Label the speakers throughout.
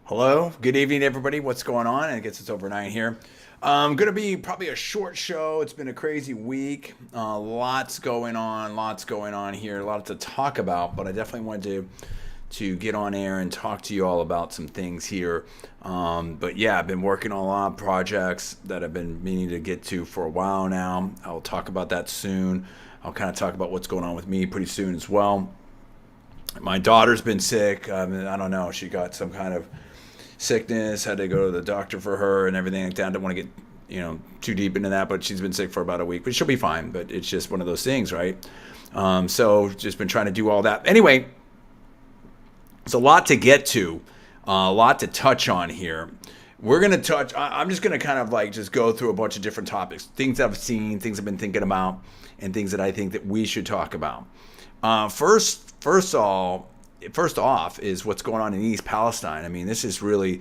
Speaker 1: Hello, good evening, everybody. What's going on? I guess it's overnight here. Going to be probably a short show. It's been a crazy week. Lots going on here. A lot to talk about, but I definitely wanted to get on air and talk to you all about some things here. But yeah, I've been working on a lot of projects that I've been meaning to get to for a while now. I'll talk about that soon. I'll kind of talk about what's going on with me pretty soon as well. My daughter's been sick. I don't know. She got some kind of sickness. Had to go to the doctor for her and everything like that. I don't want to get too deep into that, but she's been sick for about a week. But she'll be fine. But it's just one of those things, right? So just been trying to do all that. Anyway, it's a lot to get to, a lot to touch on here. We're gonna touch. I'm just gonna kind of like just go through a bunch of different topics, things I've seen, things I've been thinking about, and things that I think that we should talk about. First off is what's going on in East Palestine. I mean, this is really,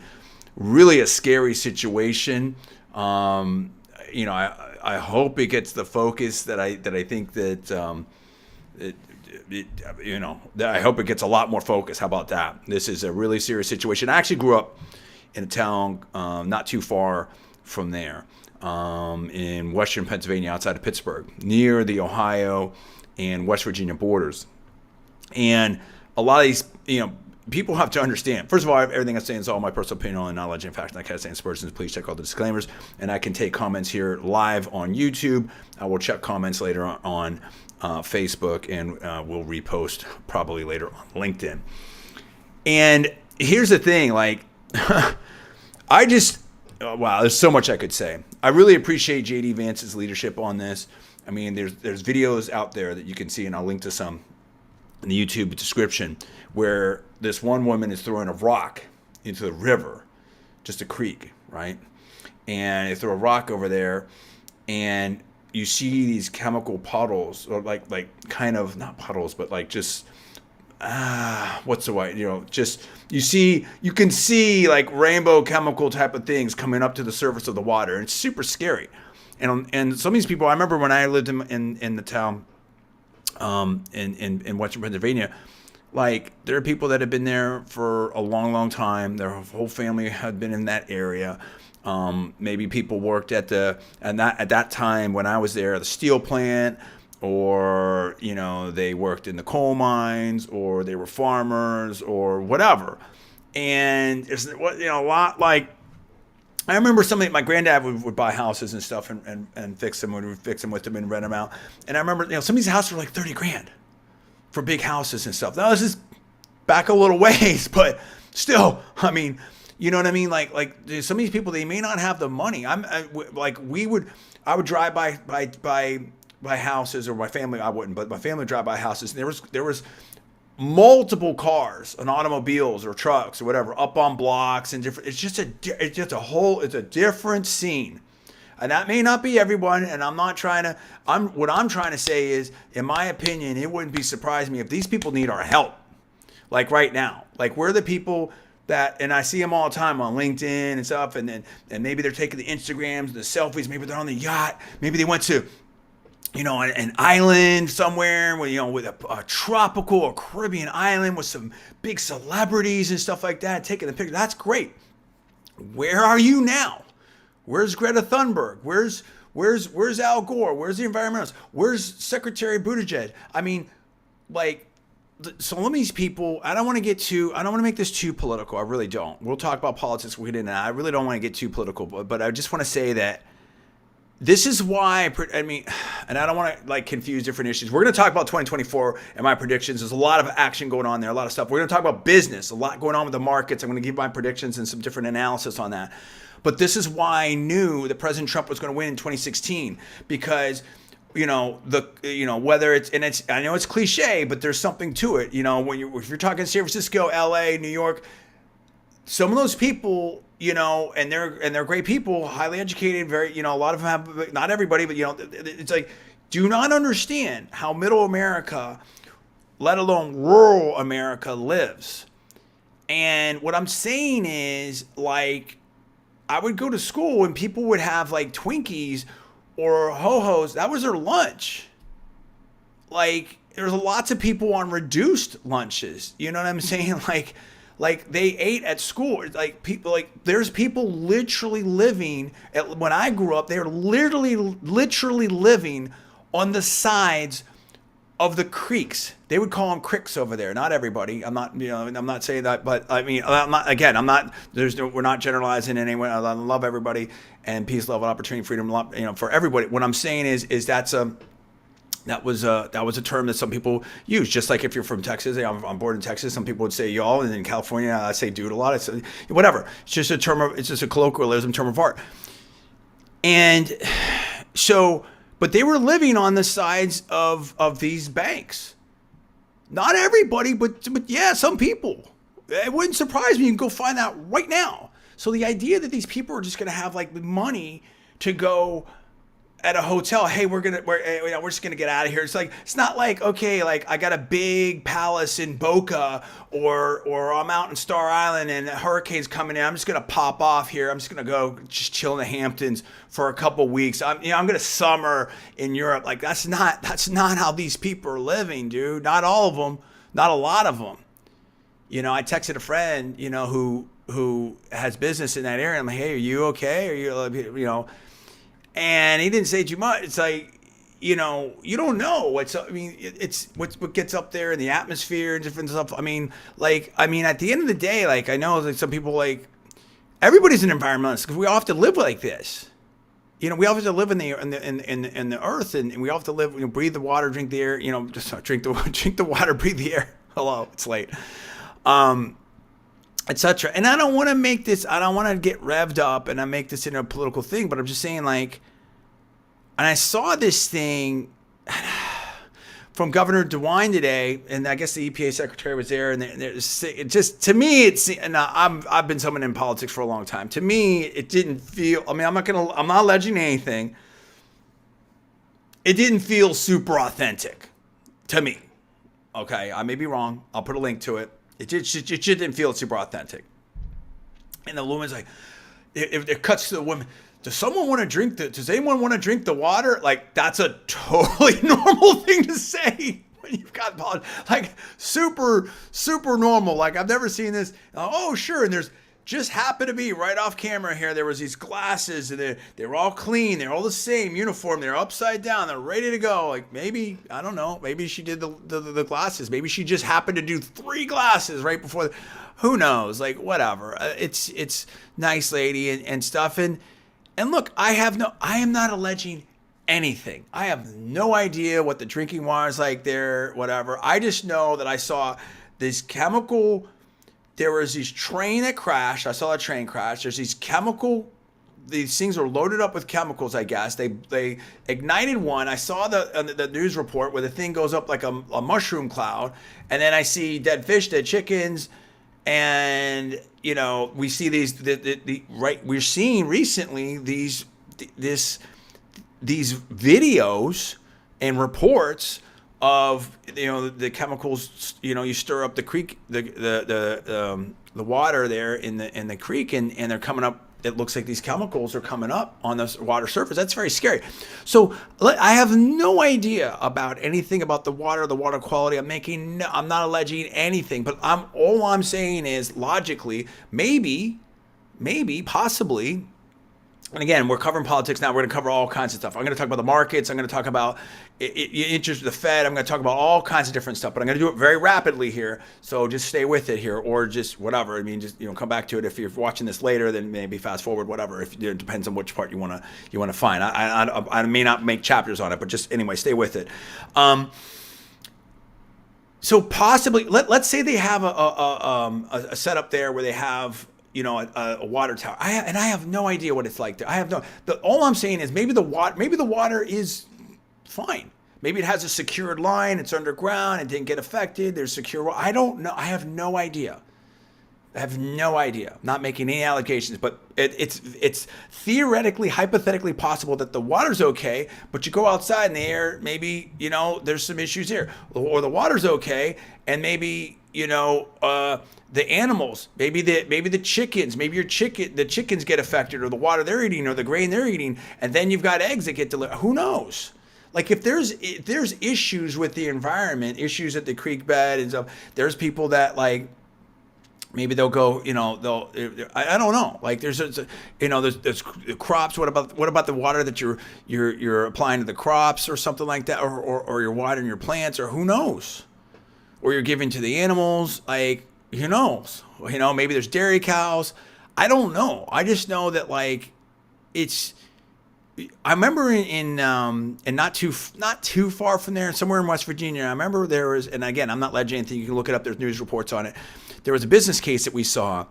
Speaker 1: really a scary situation. I hope it gets the focus that I think that that I hope it gets a lot more focus. How about that? This is a really serious situation. I actually grew up in a town not too far from there, in western Pennsylvania, outside of Pittsburgh, near the Ohio and West Virginia borders. And a lot of these, people have to understand. First of all, everything I'm saying is all my personal opinion, only knowledge and facts. And I can't say aspersions. Please check all the disclaimers. And I can take comments here live on YouTube. I will check comments later on Facebook, and we'll repost probably later on LinkedIn. And here's the thing, like, wow, there's so much I could say. I really appreciate JD Vance's leadership on this. I mean, there's videos out there that you can see, and I'll link to some in the YouTube description, where this one woman is throwing a rock into the river, just a creek, right? And they throw a rock over there, and you see these chemical puddles, or like kind of not puddles, but like just what's the word? Just you can see like rainbow chemical type of things coming up to the surface of the water, and it's super scary. And some of these people, I remember when I lived in the town in western Pennsylvania, like there are people that have been there for a long time. Their whole family had been in that area. Maybe people worked at that time when I was there, the steel plant, or they worked in the coal mines, or they were farmers, or whatever. And it's a lot like. I remember my granddad would buy houses and stuff and fix them. Would fix them with them and rent them out. And I remember, some of these houses were like $30,000 for big houses and stuff. Now this is back a little ways, but still, I mean, you know what I mean? Like some of these people, they may not have the money. I would drive by houses, or my family, I wouldn't, but my family would drive by houses. And there was multiple cars and automobiles or trucks or whatever up on blocks and different. It's just a different scene. And that may not be everyone. And what I'm trying to say is, in my opinion, it wouldn't be surprising me if these people need our help. Like right now, like we're the people that, and I see them all the time on LinkedIn and stuff. And maybe they're taking the Instagrams, the selfies. Maybe they're on the yacht. Maybe they went to, an island somewhere, with a tropical or Caribbean island with some big celebrities and stuff like that, taking the picture. That's great. Where are you now? Where's Greta Thunberg? Where's Al Gore? Where's the environmentalists? Where's Secretary Buttigieg? I mean, like, some of these people, I don't want to make this too political. I really don't. We'll talk about politics. We'll get into that. I really don't want to get too political, but I just want to say that this is why, and I don't want to confuse different issues. We're going to talk about 2024 and my predictions. There's a lot of action going on there, a lot of stuff. We're going to talk about business, a lot going on with the markets. I'm going to give my predictions and some different analysis on that. But this is why I knew that President Trump was going to win in 2016, because whether it's I know it's cliche, but there's something to it. If you're talking San Francisco, LA, New York, some of those people, and they're great people, highly educated, very, a lot of them have, not everybody, but it's like, do not understand how middle America, let alone rural America, lives. And what I'm saying is, like, I would go to school and people would have like Twinkies or Ho-Hos. That was their lunch. Like, there's lots of people on reduced lunches. You know what I'm saying? like they ate at school. Like people, like there's people literally living when I grew up, they were literally living on the sides of the creeks. They would call them cricks over there. Not everybody. I'm not, I'm not saying that, but I mean, I'm not, we're not generalizing in any way. I love everybody, and peace, love, opportunity, freedom, for everybody. What I'm saying is that was a term that some people use. Just like if you're from Texas, I'm born in Texas, some people would say y'all, and in California, I say dude a lot. Whatever. It's just a colloquialism, term of art. And so, but they were living on the sides of these banks. Not everybody, but yeah, some people. It wouldn't surprise me. You can go find that right now. So the idea that these people are just going to have like money to go at a hotel, hey, we're just gonna get out of here. It's not like, okay, like I got a big palace in Boca or I'm out in Star Island and a hurricane's coming in. I'm just gonna pop off here. I'm just gonna go just chill in the Hamptons for a couple weeks. I'm gonna summer in Europe. Like that's not how these people are living, dude. Not all of them, not a lot of them. I texted a friend, who has business in that area. I'm like, hey, are you okay? Are you, and he didn't say too much. It's like, you don't know. It's what gets up there in the atmosphere and different stuff. At the end of the day, like I know that some people like everybody's an environmentalist because we all have to live like this. We all have to live in the earth, and we all have to live. Breathe the water, drink the air. Just drink the water, breathe the air. Hello, it's late. Etc. And I don't want to make this, I don't want to get revved up and I make this into a political thing, but I'm just saying, like, and I saw this thing from Governor DeWine today, and I guess the EPA secretary was there, and it just, to me, and I've been someone in politics for a long time. To me, it didn't feel, I'm not alleging anything. It didn't feel super authentic to me. Okay, I may be wrong. I'll put a link to it. It just didn't feel super authentic. And the woman's like, it cuts to the woman. Does anyone want to drink the water? Like, that's a totally normal thing to say when you've got politics. Like, super, super normal. Like, I've never seen this. Oh, sure. And there's just happened to be right off camera here. There was these glasses, and they're all clean. They're all the same uniform. They're upside down. They're ready to go. Like maybe, I don't know. Maybe she did the glasses. Maybe she just happened to do 3 glasses right before. Who knows? Like whatever. It's nice lady and stuff. And look, I am not alleging anything. I have no idea what the drinking water is like there. Whatever. I just know that I saw this chemical. There was this train that crashed. I saw a train crash. There's these things are loaded up with chemicals, I guess. They ignited one. I saw the news report where the thing goes up like a mushroom cloud. And then I see dead fish, dead chickens. And, we see we're seeing recently these videos and reports of the chemicals. You stir up the creek, the water there in the creek, and they're coming up. It looks like these chemicals are coming up on the water surface. That's very scary. So I have no idea about anything about the water quality. I'm not alleging anything, but all I'm saying is logically, maybe, possibly. And again, we're covering politics now. We're going to cover all kinds of stuff. I'm going to talk about the markets. I'm going to talk about interest of the Fed. I'm going to talk about all kinds of different stuff. But I'm going to do it very rapidly here. So just stay with it here, or just whatever. Just come back to it. If you're watching this later, then maybe fast forward. Whatever. If it depends on which part you want to find. I may not make chapters on it, but just anyway, stay with it. So possibly, let's say they have a setup there where they have a water tower. I have no idea what it's like there. All I'm saying is maybe the water is fine. Maybe it has a secured line. It's underground. It didn't get affected. There's secure. I don't know. I have no idea. I'm not making any allegations, but it's theoretically, hypothetically possible that the water's okay, but you go outside in the air, maybe, there's some issues here. Or the water's okay, and maybe, the animals, maybe the chickens, the chickens get affected, or the water they're eating, or the grain they're eating, and then you've got eggs that get delivered. Who knows? Like if there's issues with the environment, issues at the creek bed and stuff, there's people that Maybe they'll go, I don't know. Like there's crops. What about the water that you're applying to the crops or something like that, or you're watering your plants, or who knows, or you're giving to the animals. Like who knows? Maybe there's dairy cows. I don't know. I just know that like it's. I remember in not too far from there, somewhere in West Virginia. I remember there was, and again, I'm not alleging anything. You can look it up. There's news reports on it. There was a business case that we saw.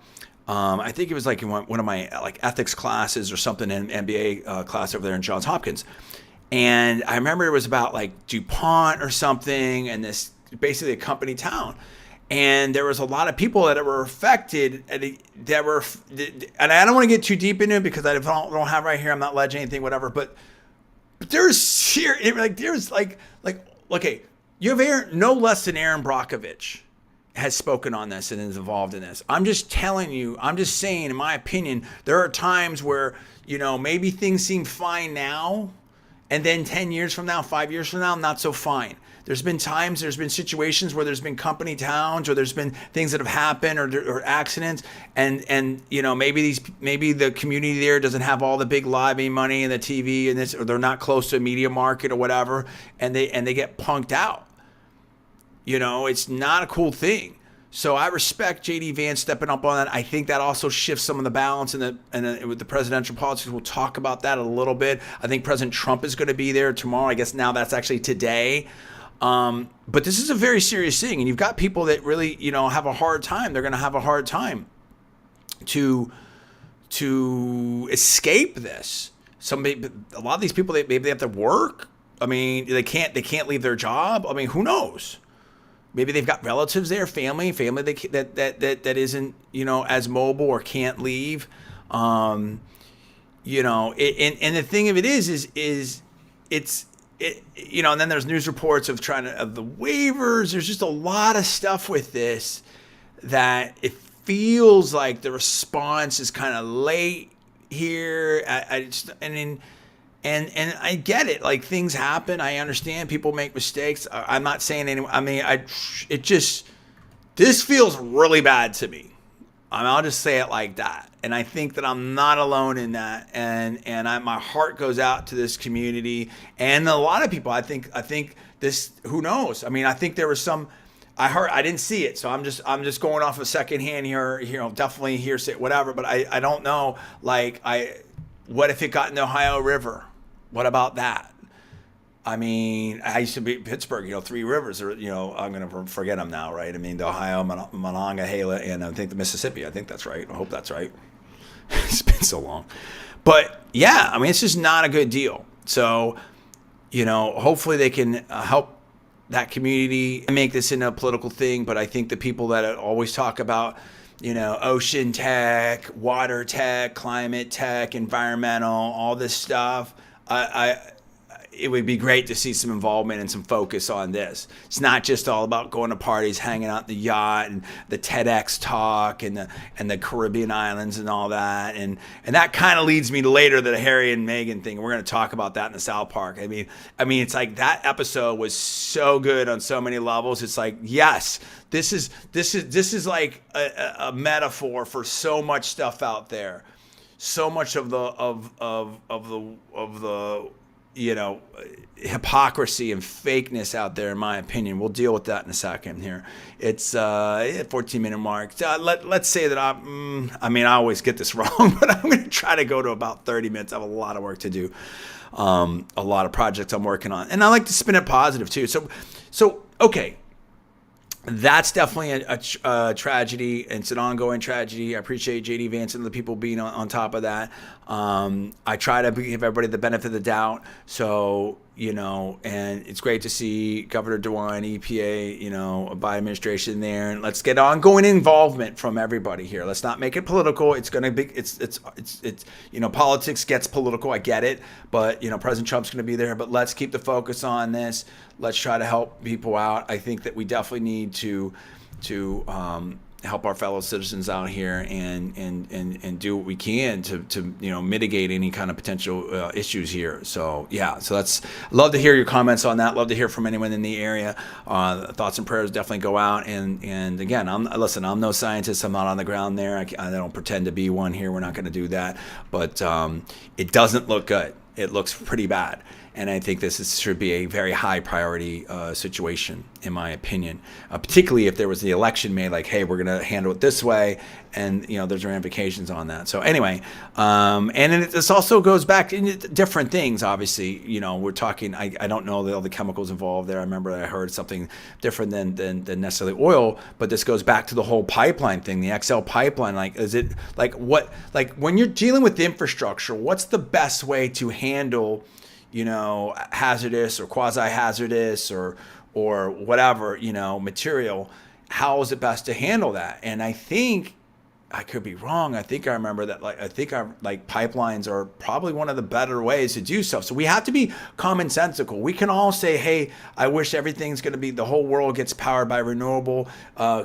Speaker 1: I think it was like in one of my like ethics classes or something, in MBA class over there in Johns Hopkins. And I remember it was about like DuPont or something, and this basically a company town. And there was a lot of people that were affected, and I don't want to get too deep into it because I don't have right here. I'm not alleging anything, whatever. But there's here, okay, you have no less than Aaron Brockovich has spoken on this and is involved in this. I'm just telling you, I'm just saying, in my opinion, there are times where, maybe things seem fine now, and then 10 years from now, 5 years from now, not so fine. There's been situations where there's been company towns, or there's been things that have happened, or accidents, and maybe the community there doesn't have all the big lobbying money and the TV and this, or they're not close to a media market or whatever, and they get punked out. It's not a cool thing. So I respect JD Vance stepping up on that. I think that also shifts some of the balance and with the presidential politics. We'll talk about that a little bit. I think President Trump is going to be there tomorrow. I guess now that's actually today. But this is a very serious thing, and you've got people that really, have a hard time. They're going to have a hard time to escape this. A lot of these people, maybe they have to work. I mean, they can't leave their job. I mean, who knows? Maybe they've got relatives there, family that isn't, as mobile or can't leave. And the thing of it is it's. And then there's news reports of the waivers. There's just a lot of stuff with this that it feels like the response is kind of late here. And I get it. Like, things happen. I understand people make mistakes. I'm not saying this feels really bad to me. I'll just say it like that. And I think that I'm not alone in that. And my heart goes out to this community and a lot of people. I think this, who knows? I mean, I think there was some, I didn't see it. So I'm just going off of secondhand here, definitely hearsay, whatever. But I don't know. Like, what if it got in the Ohio River? What about that? I mean, I used to be in Pittsburgh, Three Rivers, or, I'm going to forget them now, right? I mean, the Ohio, Monongahela, and I think the Mississippi. I think that's right. I hope that's right. It's been so long. But, yeah, I mean, it's just not a good deal. So, hopefully they can help that community and make this into a political thing. But I think the people that always talk about, ocean tech, water tech, climate tech, environmental, all this stuff, it would be great to see some involvement and some focus on this. It's not just all about going to parties, hanging out in the yacht, and the TEDx talk, and the Caribbean islands and all that. And that kind of leads me to later the Harry and Meghan thing. We're going to talk about that in the South Park. I mean, it's like that episode was so good on so many levels. It's like, yes, this is like a metaphor for so much stuff out there. So much of the hypocrisy and fakeness out there, in my opinion. We'll deal with that in a second here. It's 14-minute mark. Let's say that I always get this wrong, but I'm going to try to go to about 30 minutes. I have a lot of work to do, a lot of projects I'm working on, and I like to spin it positive too. So okay. That's definitely a tragedy. It's an ongoing tragedy. I appreciate JD Vance and the people being on top of that. I try to give everybody the benefit of the doubt. So, and it's great to see Governor DeWine, EPA, Biden administration there. And let's get ongoing involvement from everybody here. Let's not make it political. It's going to be, it's politics gets political. I get it. But, President Trump's going to be there. But let's keep the focus on this. Let's try to help people out. I think that we definitely need to help our fellow citizens out here and do what we can to mitigate any kind of potential issues here. So yeah, so that's, love to hear your comments on that. Love to hear from anyone in the area. Thoughts and prayers definitely go out. And again, I'm no scientist. I'm not on the ground there. I don't pretend to be one here. We're not going to do that. But it doesn't look good. It looks pretty bad. And I think should be a very high priority situation, in my opinion, particularly if there was the election made like, hey, we're going to handle it this way. And, there's ramifications on that. So anyway, and then this also goes back to different things, obviously. We're talking, I don't know all the chemicals involved there. I remember I heard something different than necessarily oil, but this goes back to the whole pipeline thing, the XL pipeline. Like, is it like when you're dealing with the infrastructure, what's the best way to handle hazardous or quasi-hazardous or whatever, material? How is it best to handle that? And I think, I could be wrong, I think I remember that, pipelines are probably one of the better ways to do stuff. So we have to be commonsensical. We can all say, hey, I wish everything's going to be, the whole world gets powered by renewable,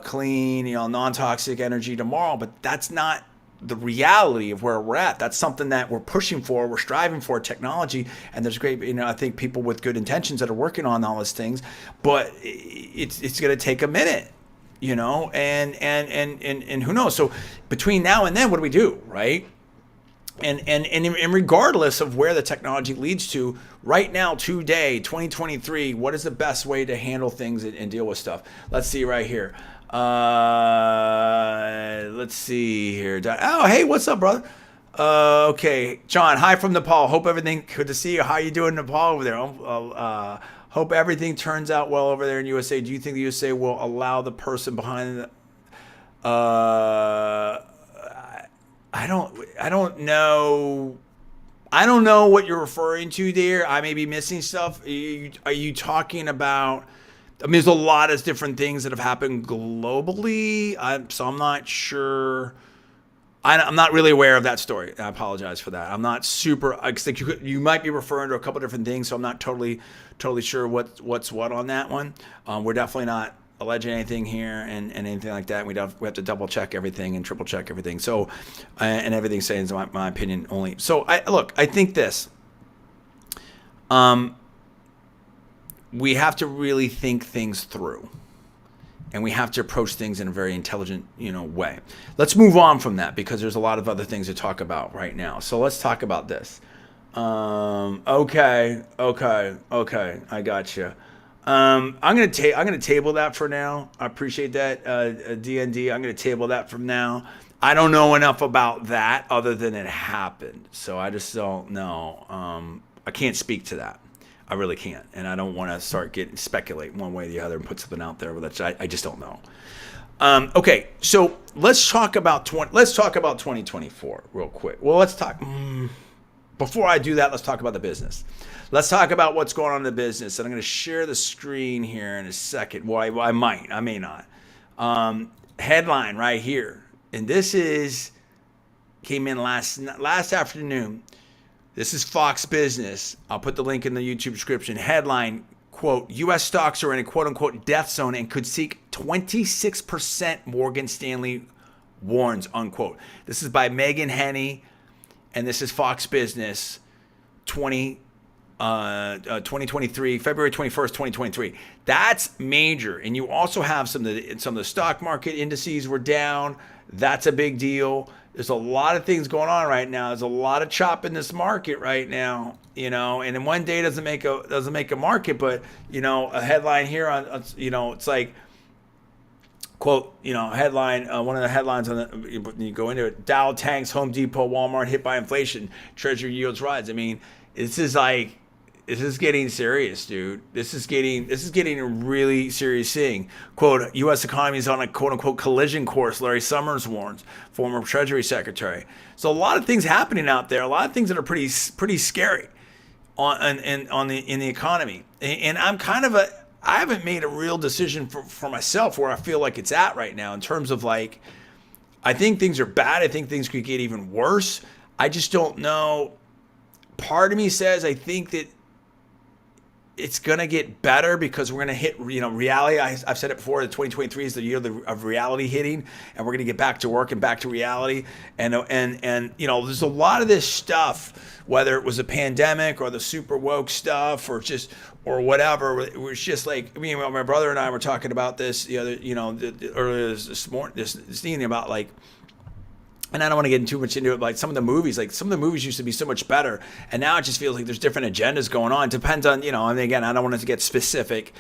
Speaker 1: clean, non-toxic energy tomorrow, but that's not the reality of where we're at. That's something that we're pushing for, we're striving for, technology, and there's great, I think people with good intentions that are working on all these things, but it's going to take a minute, and who knows? So between now and then, what do we do, right? And regardless of where the technology leads to, right now, today, 2023, what is the best way to handle things and deal with stuff? Let's see right here. Let's see here. Oh, hey, what's up, brother? Okay, John, hi from Nepal. Hope everything, good to see you. How you doing in Nepal over there? Hope everything turns out well over there in USA. Do you think the USA will allow the person behind the, I don't know. I don't know what you're referring to there. I may be missing stuff. Are you talking about, there's a lot of different things that have happened globally, so I'm not sure. I'm not really aware of that story. I apologize for that. I'm not super. I think you might be referring to a couple different things, so I'm not totally sure what's what on that one. We're definitely not alleging anything here and anything like that. We have to double check everything and triple check everything. So, and everything's saying my opinion only. So I think this. We have to really think things through, and we have to approach things in a very intelligent, way. Let's move on from that because there's a lot of other things to talk about right now. So let's talk about this. Okay, I got you. I'm gonna table that for now. I appreciate that, DND. I'm gonna table that from now. I don't know enough about that other than it happened, so I just don't know. I can't speak to that. I really can't, and I don't want to start speculate one way or the other and put something out there that I just don't know. Okay, so let's talk about 2024 real quick. Well, let's talk. Before I do that, let's talk about the business. Let's talk about what's going on in the business, and I'm going to share the screen here in a second. Well, I may not. Headline right here, and this came in last afternoon. This is Fox Business. I'll put the link in the YouTube description. Headline, quote, U.S. stocks are in a quote-unquote death zone and could seek 26%, Morgan Stanley warns, unquote. This is by Megan Henney, and this is Fox Business, 2023, February 21st, 2023. That's major. And you also have some of the stock market indices were down. That's a big deal. There's a lot of things going on right now. There's a lot of chop in this market right now, and in one day doesn't make a market, but a headline here on it's like, quote, headline, one of the headlines you go into it, Dow tanks, Home Depot, Walmart hit by inflation, Treasury yields rise. I mean, this is getting serious, dude. This is getting a really serious thing. Quote, U.S. economy is on a quote-unquote collision course, Larry Summers warns, former Treasury Secretary. So a lot of things happening out there, a lot of things that are pretty scary in the economy. And I haven't made a real decision for myself where I feel like it's at right now in terms of I think things are bad. I think things could get even worse. I just don't know. Part of me says I think that it's going to get better because we're going to hit, reality. I've said it before, the 2023 is the year of reality hitting, and we're going to get back to work and back to reality. And there's a lot of this stuff, whether it was a pandemic or the super woke stuff or whatever. It was just like, my brother and I were talking about this earlier this evening about like, and I don't want to get too much into it, but like some of the movies used to be so much better. And now it just feels like there's different agendas going on. It depends on, again, I don't want it to get specific.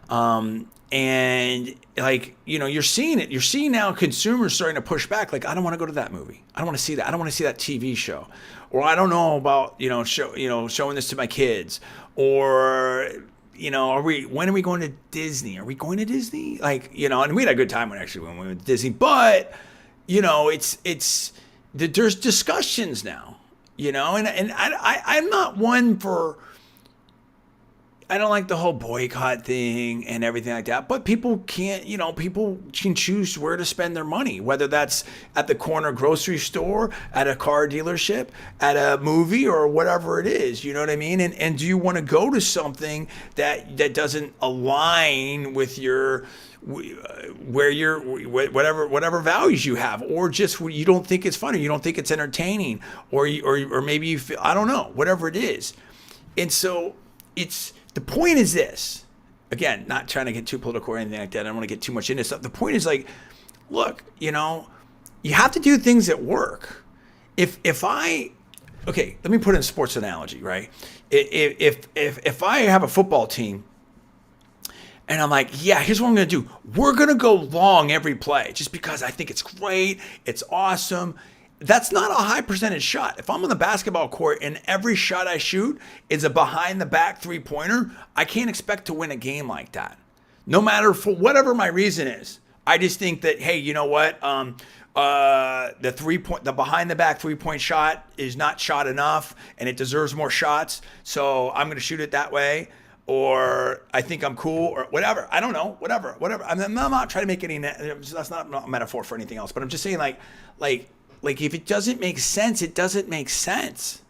Speaker 1: And like, you're seeing it. You're seeing now consumers starting to push back. Like, I don't want to go to that movie. I don't want to see that. I don't want to see that TV show. Or I don't know about, showing this to my kids. Or, when are we going to Disney? Are we going to Disney? Like, and we had a good time when we went to Disney, but there's discussions now, and I'm not one for, I don't like the whole boycott thing and everything like that, but people people can choose where to spend their money, whether that's at the corner grocery store, at a car dealership, at a movie, or whatever it is, you know what I mean? And do you want to go to something that doesn't align with your, whatever values you have, or just you don't think it's funny, you don't think it's entertaining, or maybe you feel, I don't know, whatever it is. And so the point is this, again, not trying to get too political or anything like that. I don't want to get too much into stuff. The point is like, look, you have to do things that work. Okay, let me put in a sports analogy, right? If I have a football team, and I'm like, yeah, here's what I'm going to do. We're going to go long every play just because I think it's great. It's awesome. That's not a high percentage shot. If I'm on the basketball court and every shot I shoot is a behind the back 3-pointer, I can't expect to win a game like that. No matter for whatever my reason is. I just think that, hey, you know what? The behind the back 3-point shot is not shot enough and it deserves more shots. So I'm going to shoot it that way. Or I think I'm cool, or whatever. I don't know, whatever. I'm not trying to make any, that's not a metaphor for anything else, but I'm just saying like if it doesn't make sense, it doesn't make sense.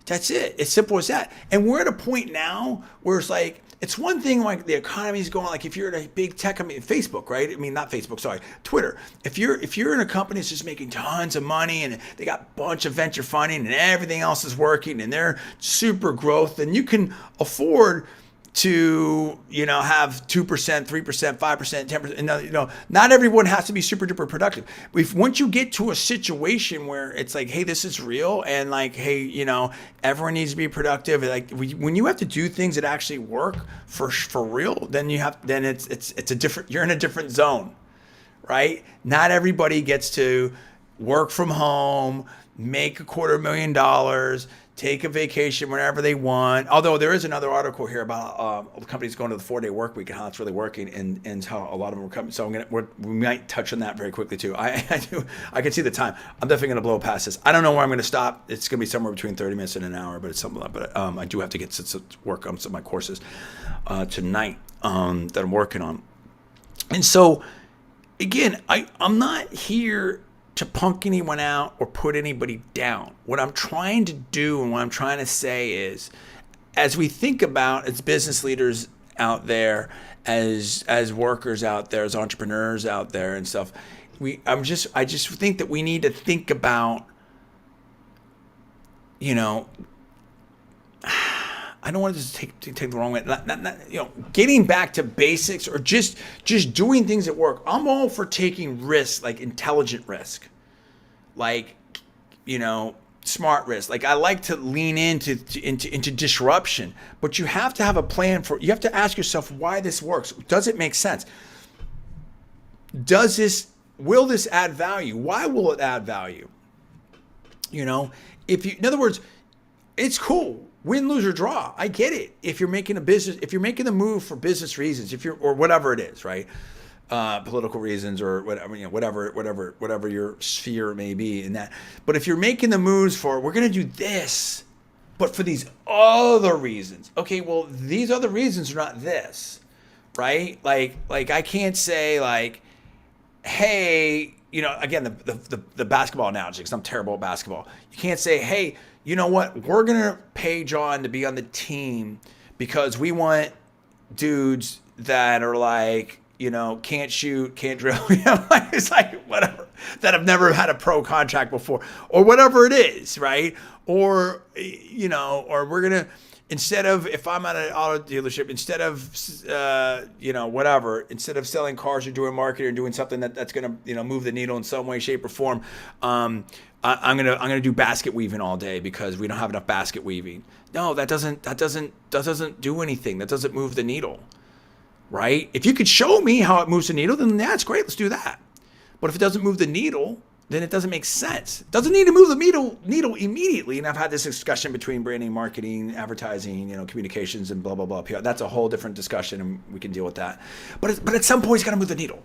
Speaker 1: That's it. It's simple as that. And we're at a point now where it's like, it's one thing like the economy's going, like if you're at a big tech company, Facebook, right? I mean, not Facebook, sorry, Twitter. If you're in a company that's just making tons of money and they got a bunch of venture funding and everything else is working and they're super growth, then you can afford to, have 2%, 3%, 5%, 10%. And, not everyone has to be super duper productive. Once you get to a situation where it's like, hey, this is real, and like, hey, everyone needs to be productive. Like when you have to do things that actually work for real, then it's a different, you're in a different zone, right? Not everybody gets to work from home, make $250,000, take a vacation whenever they want. Although there is another article here about companies going to the 4-day work week and how it's really working, and how a lot of them are coming. So we might touch on that very quickly too. I can see the time. I'm definitely going to blow past this. I don't know where I'm going to stop. It's going to be somewhere between 30 minutes and an hour, but it's something like that. But I do have to get to work on some of my courses tonight that I'm working on. And so again, I'm not here to punk anyone out or put anybody down. What I'm trying to do and what I'm trying to say is, as we think about as business leaders out there, as workers out there, as entrepreneurs out there and stuff, I just think that we need to think about, I don't want to just take the wrong way. Getting back to basics or just doing things that work. I'm all for taking risks, like intelligent risk, like smart risk. Like I like to lean into disruption, but you have to have a plan for. You have to ask yourself why this works. Does it make sense? Will this add value? Why will it add value? In other words, it's cool. Win, lose, or draw. I get it. If you're making the move for business reasons, or whatever it is, right? Political reasons or whatever your sphere may be in that. But if you're making the moves for, we're going to do this, but for these other reasons. Okay, well, these other reasons are not this, right? Like I can't say like, hey, again, the basketball analogy, because I'm terrible at basketball. You can't say, hey, you know what? We're going to pay John to be on the team because we want dudes that are like, can't shoot, can't drill. It's like whatever, that have never had a pro contract before, or whatever it is, right? Or or we're gonna, instead of, if I'm at an auto dealership, instead of whatever, instead of selling cars or doing marketing or doing something that's gonna move the needle in some way, shape, or form, I'm gonna do basket weaving all day because we don't have enough basket weaving. No, that doesn't do anything. That doesn't move the needle, right? If you could show me how it moves the needle, then that's great. Let's do that. But if it doesn't move the needle, then it doesn't make sense. It doesn't need to move the needle immediately. And I've had this discussion between branding, marketing, advertising, communications, and blah, blah, blah. That's a whole different discussion, and we can deal with that. But at some point, it's got to move the needle,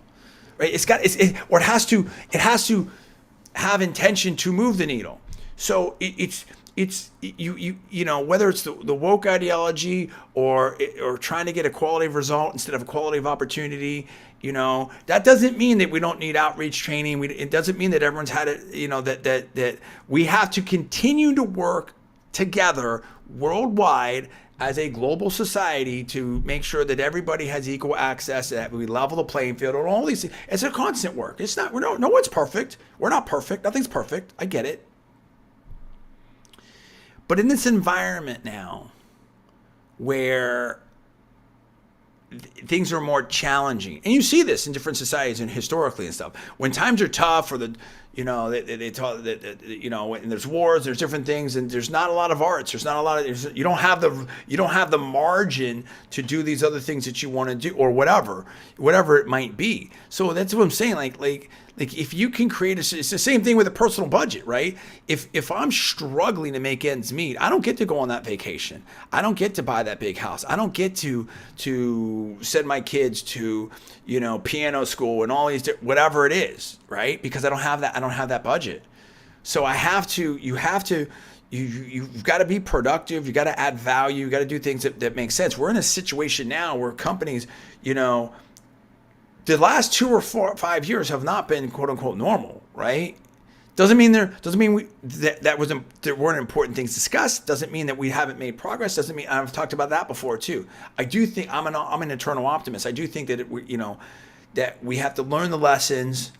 Speaker 1: right? It has to have intention to move the needle. So it's whether it's the woke ideology or trying to get a quality of result instead of a quality of opportunity, that doesn't mean that we don't need outreach training. It doesn't mean that everyone's had it, that we have to continue to work together worldwide as a global society to make sure that everybody has equal access, that we level the playing field, or all these things. It's a constant work. It's not, no one's perfect. We're not perfect. Nothing's perfect. I get it. But in this environment now where things are more challenging, and you see this in different societies and historically and stuff, when times are tough, or they talk that and there's wars, there's different things, and there's not a lot of arts, there's not a lot of, you don't have the margin to do these other things that you want to do, or whatever it might be. So that's what I'm saying. Like if you can create it's the same thing with a personal budget, right? If I'm struggling to make ends meet, I don't get to go on that vacation. I don't get to buy that big house. I don't get to send my kids to, piano school and all these, whatever it is, right? Because I don't have that budget. So you've got to be productive. You got to add value. You got to do things that make sense. We're in a situation now where companies, the last 2 or 4 or 5 years have not been quote unquote normal, right? Doesn't mean there weren't important things discussed. Doesn't mean that we haven't made progress. Doesn't mean, I've talked about that before too. I do think I'm an eternal optimist. I do think that that we have to learn the lessons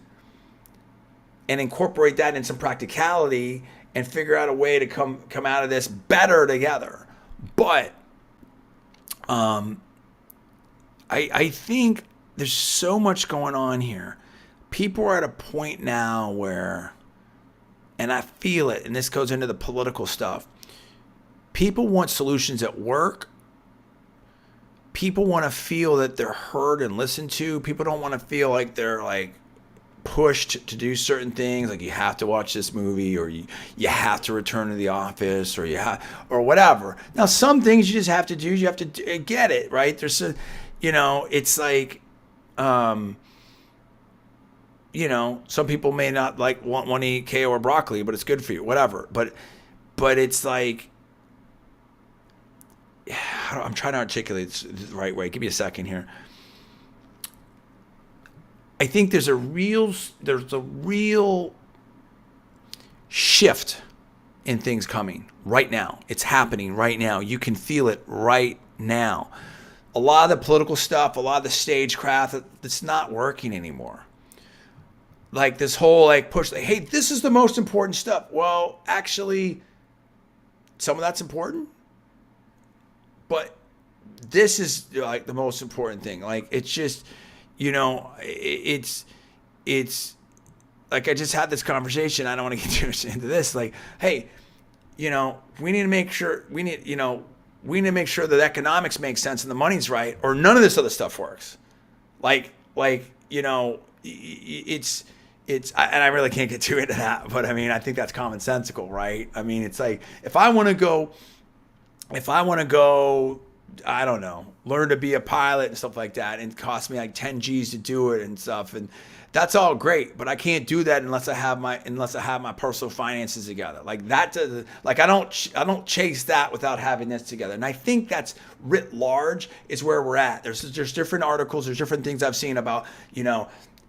Speaker 1: and incorporate that in some practicality and figure out a way to come out of this better together. But I think there's so much going on here. People are at a point now where, and I feel it, and this goes into the political stuff, people want solutions at work. People want to feel that they're heard and listened to. People don't want to feel like they're like pushed to do certain things, like you have to watch this movie, or you have to return to the office, or whatever. Now, some things you just have to do. You have to get it, right? There's it's like, some people may not want to eat kale or broccoli, but it's good for you, whatever. But it's like, I'm trying to articulate this the right way. Give me a second here. I think there's a real shift in things coming right now. It's happening right now. You can feel it right now. A lot of the political stuff, a lot of the stagecraft, it's not working anymore. Like this whole push, hey, this is the most important stuff. Well, actually, some of that's important, but this is the most important thing. It's just, it's like, I just had this conversation. I don't want to get too much into this. Hey, we need to make sure that economics make sense and the money's right, or none of this other stuff works. It's, and I really can't get too into that, but I think that's commonsensical, right? It's like, if I want to go, I don't know, learn to be a pilot and stuff like that, and it costs me 10 G's to do it and stuff, and that's all great, but I can't do that unless I have my personal finances together. I don't chase that without having this together. And I think that's writ large is where we're at. There's different articles, there's different things I've seen about,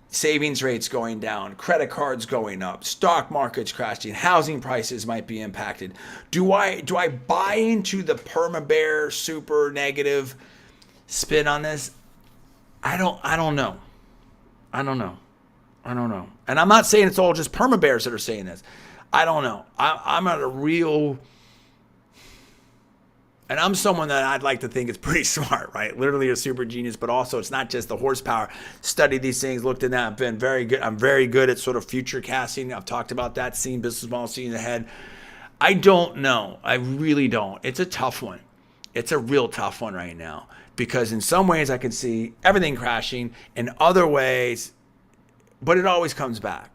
Speaker 1: savings rates going down, credit cards going up, stock markets crashing, housing prices might be impacted. Do I buy into the perma bear super negative spin on this? I don't know. I don't know. And I'm not saying it's all just perma bears that are saying this. I don't know. I'm at a real, and I'm someone that I'd like to think is pretty smart, right? Literally a super genius, but also it's not just the horsepower. Studied these things, looked at that, I've been very good. I'm very good at sort of future casting. I've talked about that, seeing business models, seeing ahead. I don't know. I really don't. It's a tough one. It's a real tough one right now, because in some ways I can see everything crashing, in other ways, but it always comes back,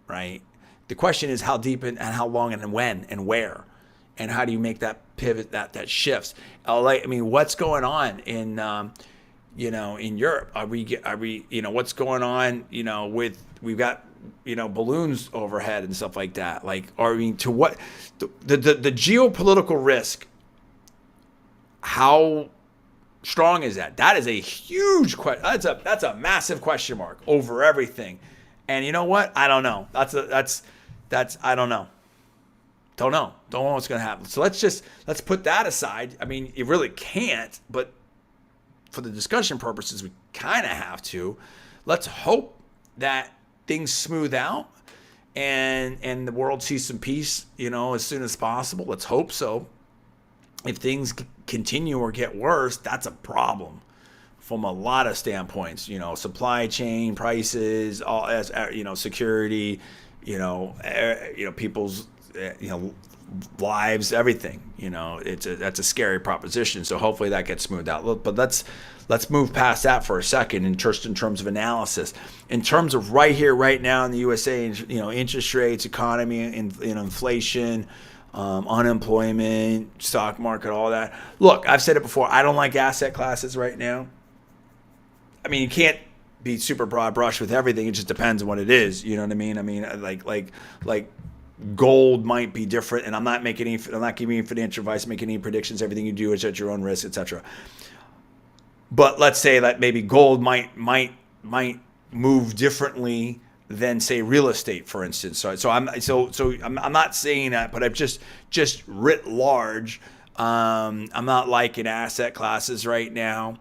Speaker 1: right? The question is how deep and how long and when and where, and how do you make that pivot, that shifts? I mean, what's going on in in Europe? Are we what's going on with, we've got balloons overhead and stuff like that. Like, to what the geopolitical risk? How strong is that? That is a huge question. That's a massive question mark over everything. And you know what? I don't know. That's I don't know. Don't know what's going to happen. So let's put that aside. I mean, you really can't, but for the discussion purposes, we kind of have to. Let's hope that things smooth out and the world sees some peace, as soon as possible. Let's hope so. If things continue or get worse, that's a problem from a lot of standpoints. Supply chain, prices, all as security, people's lives, everything. That's a scary proposition. So hopefully that gets smoothed out. But let's move past that for a second, in terms of analysis. In terms of right here, right now in the USA, interest rates, economy, inflation, unemployment, stock market, all that. Look, I've said it before. I don't like asset classes right now. I mean, you can't be super broad brush with everything. It just depends on what it is. You know what I mean? I mean, like gold might be different, and I'm not giving you financial advice, making any predictions. Everything you do is at your own risk, etc. But let's say that maybe gold might move differently than, say, real estate, for instance. So I'm not saying that, but I've just writ large. I'm not liking asset classes right now,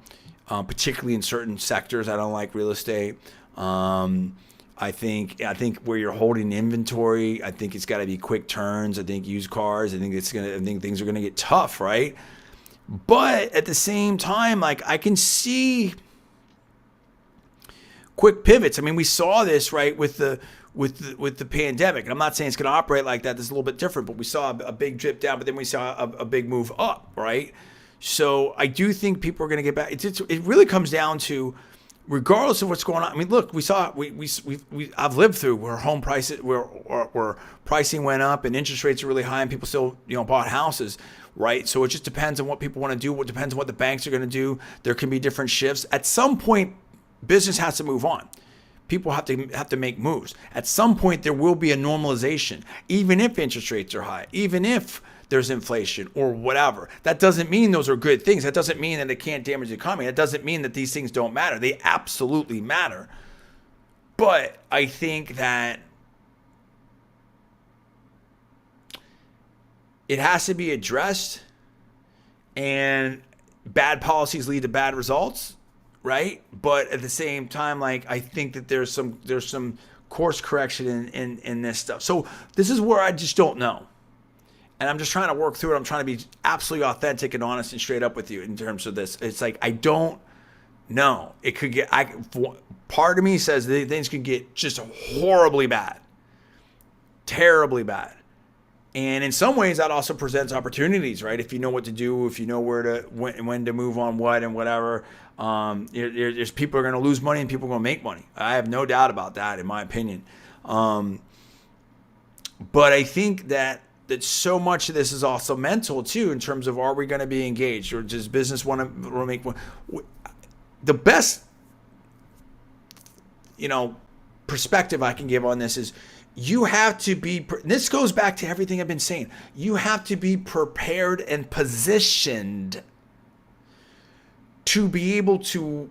Speaker 1: particularly in certain sectors. I don't like real estate. I think where you're holding inventory, I think it's got to be quick turns. I think used cars. I think things are gonna get tough, right? But at the same time, like, I can see quick pivots. I mean, we saw this, right, with the pandemic. And I'm not saying it's going to operate like that. This is a little bit different, but we saw a big drip down, but then we saw a big move up, right? So I do think people are going to get back. It really comes down to, regardless of what's going on. I mean, look, I've lived through where home prices, where pricing went up and interest rates are really high, and people still bought houses, right? So it just depends on what people want to do. What depends on what the banks are going to do. There can be different shifts. At some point, business has to move on. People have to make moves. At some point, there will be a normalization, even if interest rates are high, even if there's inflation or whatever. That doesn't mean those are good things. That doesn't mean that it can't damage the economy. That doesn't mean that these things don't matter. They absolutely matter. But I think that it has to be addressed, and bad policies lead to bad results. Right. But at the same time, like, I think that there's some course correction in this stuff. So this is where I just don't know. And I'm just trying to work through it. I'm trying to be absolutely authentic and honest and straight up with you in terms of this. It's like, I don't know. It could get, part of me says that things could get just horribly bad, terribly bad. And in some ways, that also presents opportunities, right? If you know what to do, if you know when to move on what and whatever, there's people are going to lose money and people are going to make money. I have no doubt about that, in my opinion. But I think that so much of this is also mental too, in terms of, are we going to be engaged, or does business want to make money? The best, perspective I can give on this is, you have to be, this goes back to everything I've been saying, you have to be prepared and positioned to be able to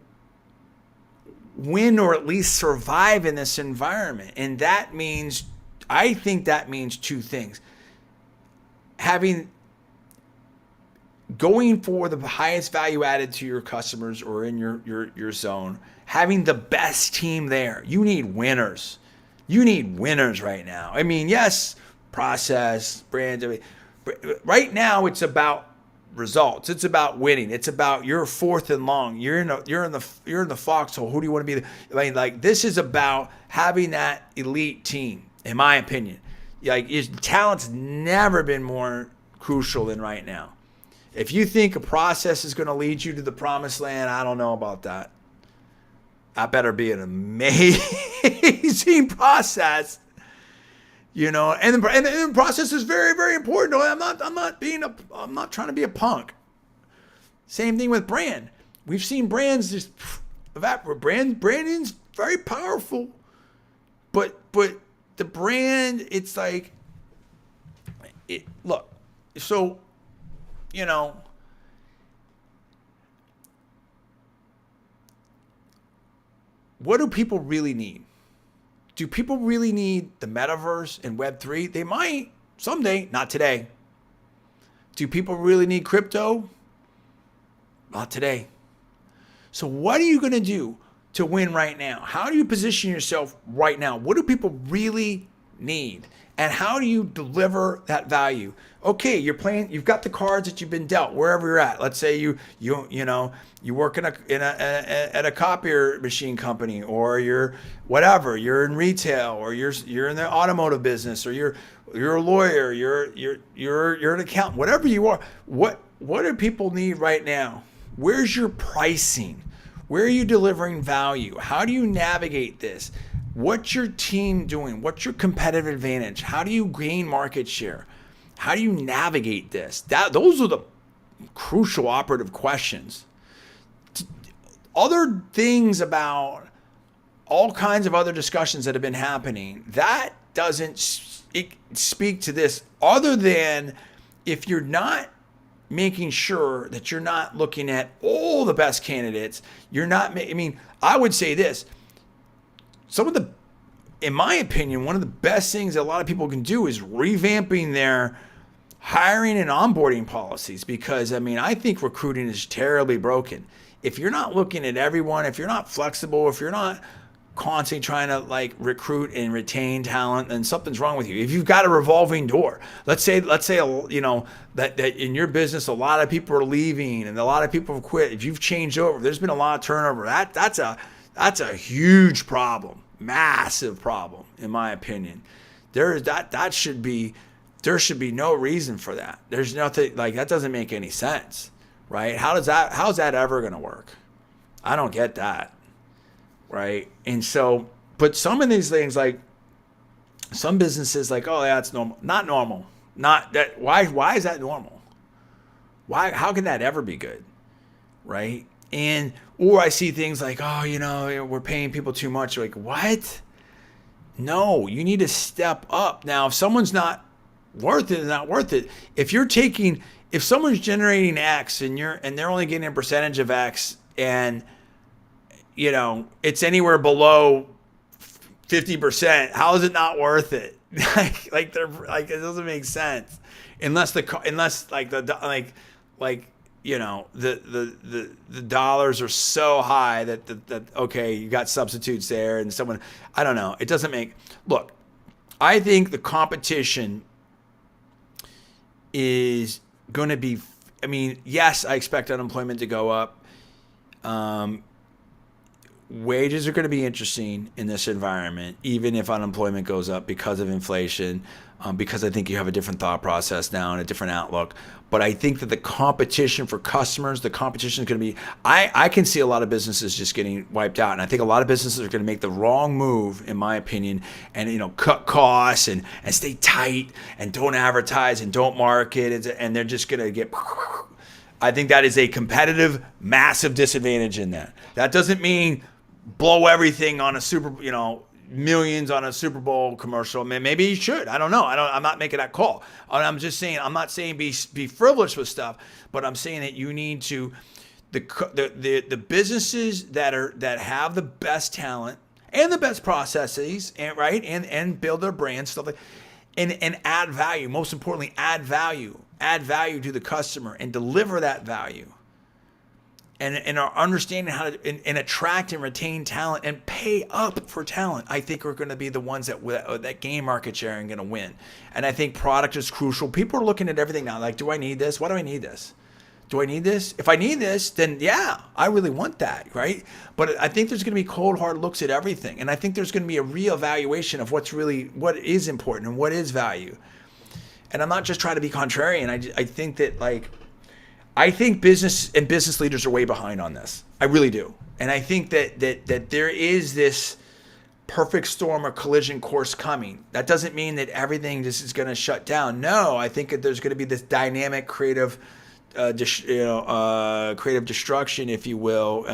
Speaker 1: win or at least survive in this environment. And that means, I think that means two things. Going for the highest value added to your customers or in your zone, having the best team there. You need winners. You need winners right now. I mean, yes, process, brand. Right now, it's about results. It's about winning. It's about you're fourth and long. You're in the foxhole. Who do you want to be? Like this is about having that elite team, in my opinion. Like talent's never been more crucial than right now. If you think a process is going to lead you to the promised land, I don't know about that. That better be an amazing process, And the process is very, very important. I'm not trying to be a punk. Same thing with brand. We've seen brands just evaporate. Branding's very powerful, but the brand, it's like, look. So, what do people really need? Do people really need the metaverse and Web3? They might someday, not today. Do people really need crypto? Not today. So what are you going to do to win right now? How do you position yourself right now? What do people really need? And how do you deliver that value? Okay, you've got the cards that you've been dealt wherever you're at. Let's say you work at a copier machine company, or you're in retail, or you're in the automotive business, or you're a lawyer, you're an accountant, whatever you are. What do people need right now? Where's your pricing? Where are you delivering value? How do you navigate this? What's your team doing? What's your competitive advantage? How do you gain market share? How do you navigate this? Those are the crucial operative questions. Other things about all kinds of other discussions that have been happening, that doesn't speak to this, other than if you're not making sure that you're not looking at all the best candidates, I would say this. In my opinion, one of the best things that a lot of people can do is revamping their hiring and onboarding policies, because I think recruiting is terribly broken. If you're not looking at everyone, if you're not flexible, if you're not constantly trying to recruit and retain talent, then something's wrong with you. If you've got a revolving door, let's say that in your business a lot of people are leaving and a lot of people have quit. If you've changed over, there's been a lot of turnover. That's a huge problem, massive problem, in my opinion. There should be no reason for that. There's nothing, that doesn't make any sense, right? How's that ever going to work? I don't get that, right? And so, but some of these things, some businesses, oh, yeah, it's normal. Not normal. Not that. Why is that normal? How can that ever be good, right? Or I see things we're paying people too much. What? No, you need to step up. Now, if someone's not worth it, it's not worth it. If someone's generating X and they're only getting a percentage of X, and it's anywhere below 50%, how is it not worth it? It doesn't make sense unless the dollars are so high that okay, you got substitutes there, and someone, I don't know. It doesn't make, look, I think the competition is going to be, yes, I expect unemployment to go up. Wages are going to be interesting in this environment, even if unemployment goes up because of inflation, because I think you have a different thought process now and a different outlook. But I think that the competition for customers, the competition is going to be, I can see a lot of businesses just getting wiped out. And I think a lot of businesses are going to make the wrong move, in my opinion, and, cut costs and stay tight and don't advertise and don't market. And they're just going to get, I think that is a competitive, massive disadvantage in that. That doesn't mean blow everything on a millions on a Super Bowl commercial. Maybe you should. I don't know. I'm not making that call. I'm just saying, I'm not saying be frivolous with stuff, but I'm saying that you need to the businesses that have the best talent and the best processes, and right, and build their brand stuff like, and add value. Most importantly, add value to the customer and deliver that value. And are understanding how to and attract and retain talent and pay up for talent, I think are going to be the ones that gain market share and going to win. And I think product is crucial. People are looking at everything now like, do I need this? Why do I need this? Do I need this? If I need this, then yeah, I really want that, right? But I think there's going to be cold, hard looks at everything. And I think there's going to be a reevaluation of what is important and what is value. And I'm not just trying to be contrarian. I think that I think business leaders are way behind on this. I really do. And I think that there is this perfect storm or collision course coming. That doesn't mean that everything just is going to shut down. No, I think that there's going to be this dynamic creative creative destruction, if you will,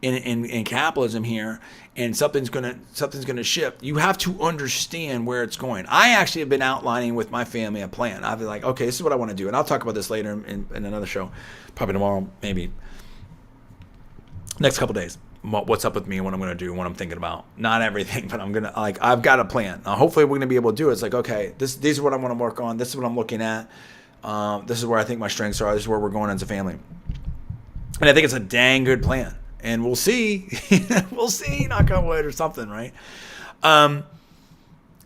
Speaker 1: in capitalism here, and something's gonna shift. You have to understand where it's going. I actually have been outlining with my family a plan. I've been like, okay, this is what I want to do, and I'll talk about this later in another show, probably tomorrow, maybe next couple days. What's up with me, what I'm going to do, what I'm thinking about. Not everything, but I've got a plan. Hopefully we're going to be able to do it. It's like, okay, these are what I want to work on. This is what I'm looking at. This is where I think my strengths are. This is where we're going as a family. And I think it's a dang good plan. And we'll see. We'll see, knock on wood or something, right?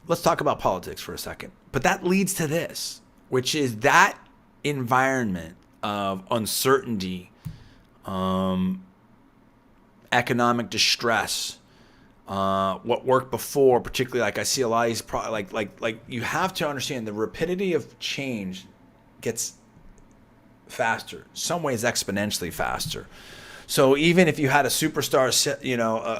Speaker 1: Let's talk about politics for a second. But that leads to this, which is that environment of uncertainty, economic distress, what worked before, particularly like I see a lot of these like you have to understand the rapidity of change gets faster, some ways exponentially faster. So even if you had a superstar,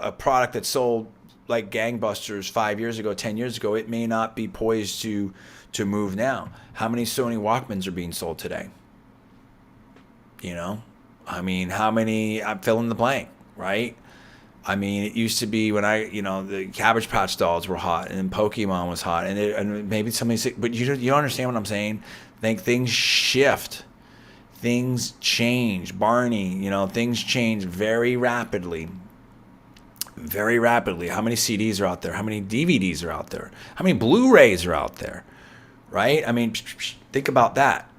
Speaker 1: a product that sold like gangbusters 5 years ago, 10 years ago, it may not be poised to move now. How many Sony Walkmans are being sold today? I mean, how many? I'm fill in the blank, right? I mean, it used to be when the Cabbage Patch Dolls were hot and Pokemon was hot, and maybe somebody, but you understand what I'm saying? I think things shift, things change. Barney, things change very rapidly. Very rapidly. How many CDs are out there? How many DVDs are out there? How many Blu-rays are out there? Right? I mean, think about that.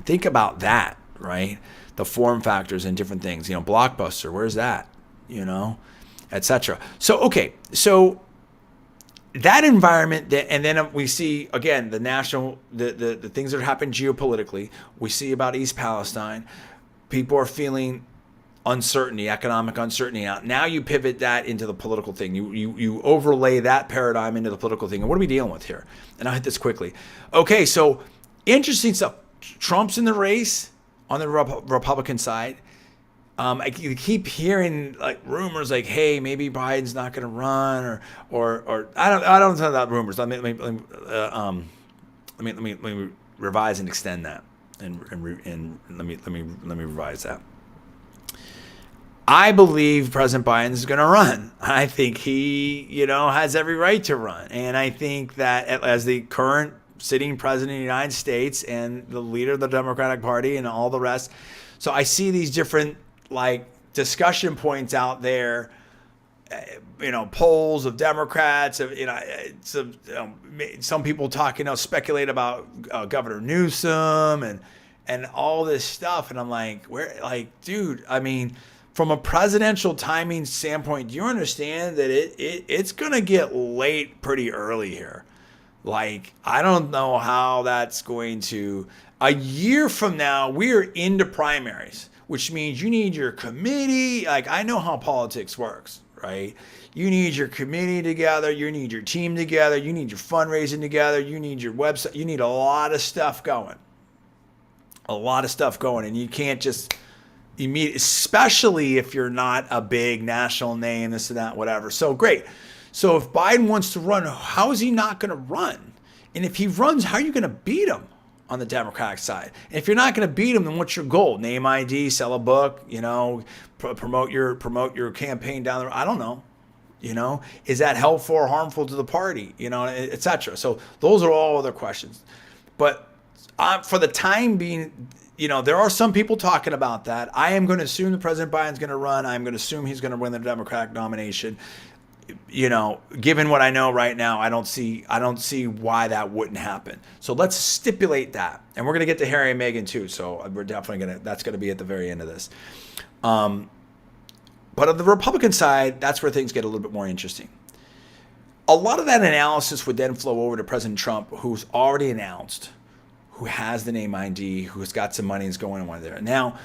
Speaker 1: Think about that, right? The form factors and different things. Blockbuster, where's that? Etc. So that environment, and then we see again the things that happen geopolitically. We see about East Palestine. People are feeling uncertainty, economic uncertainty. Now you pivot that into the political thing. You overlay that paradigm into the political thing. And what are we dealing with here? And I'll hit this quickly. Okay, so interesting stuff. Trump's in the race on the Republican side. I keep hearing rumors like, hey, maybe Biden's not going to run, or I don't know about rumors. Let me revise and extend that, and let me revise that. I believe President Biden is going to run. I think he, has every right to run, and I think that as the current sitting president of the United States and the leader of the Democratic Party and all the rest, so I see these different discussion points out there, polls of Democrats, some people talk, speculate about Governor Newsom and all this stuff. And I'm like, dude, I mean, from a presidential timing standpoint, do you understand that it's going to get late pretty early here? I don't know how that's going to, a year from now, we're into primaries, which means you need your committee. I know how politics works, right? You need your committee together. You need your team together. You need your fundraising together. You need your website. You need a lot of stuff going. And you can't just especially if you're not a big national name, this and that, whatever. So great. So if Biden wants to run, how is he not going to run? And if he runs, how are you going to beat him on the Democratic side? And if you're not going to beat him, then what's your goal? Name ID, sell a book, promote your campaign down the road. I don't know. Is that helpful or harmful to the party? Etc. So those are all other questions. But for the time being, there are some people talking about that. I am going to assume that President Biden's going to run. I'm going to assume he's going to win the Democratic nomination. Given what I know right now, I don't see why that wouldn't happen. So let's stipulate that. And we're going to get to Harry and Meghan too. So we're definitely that's going to be at the very end of this. But on the Republican side, that's where things get a little bit more interesting. A lot of that analysis would then flow over to President Trump, who's already announced, who has the name ID, who's got some money, is going on there. Now,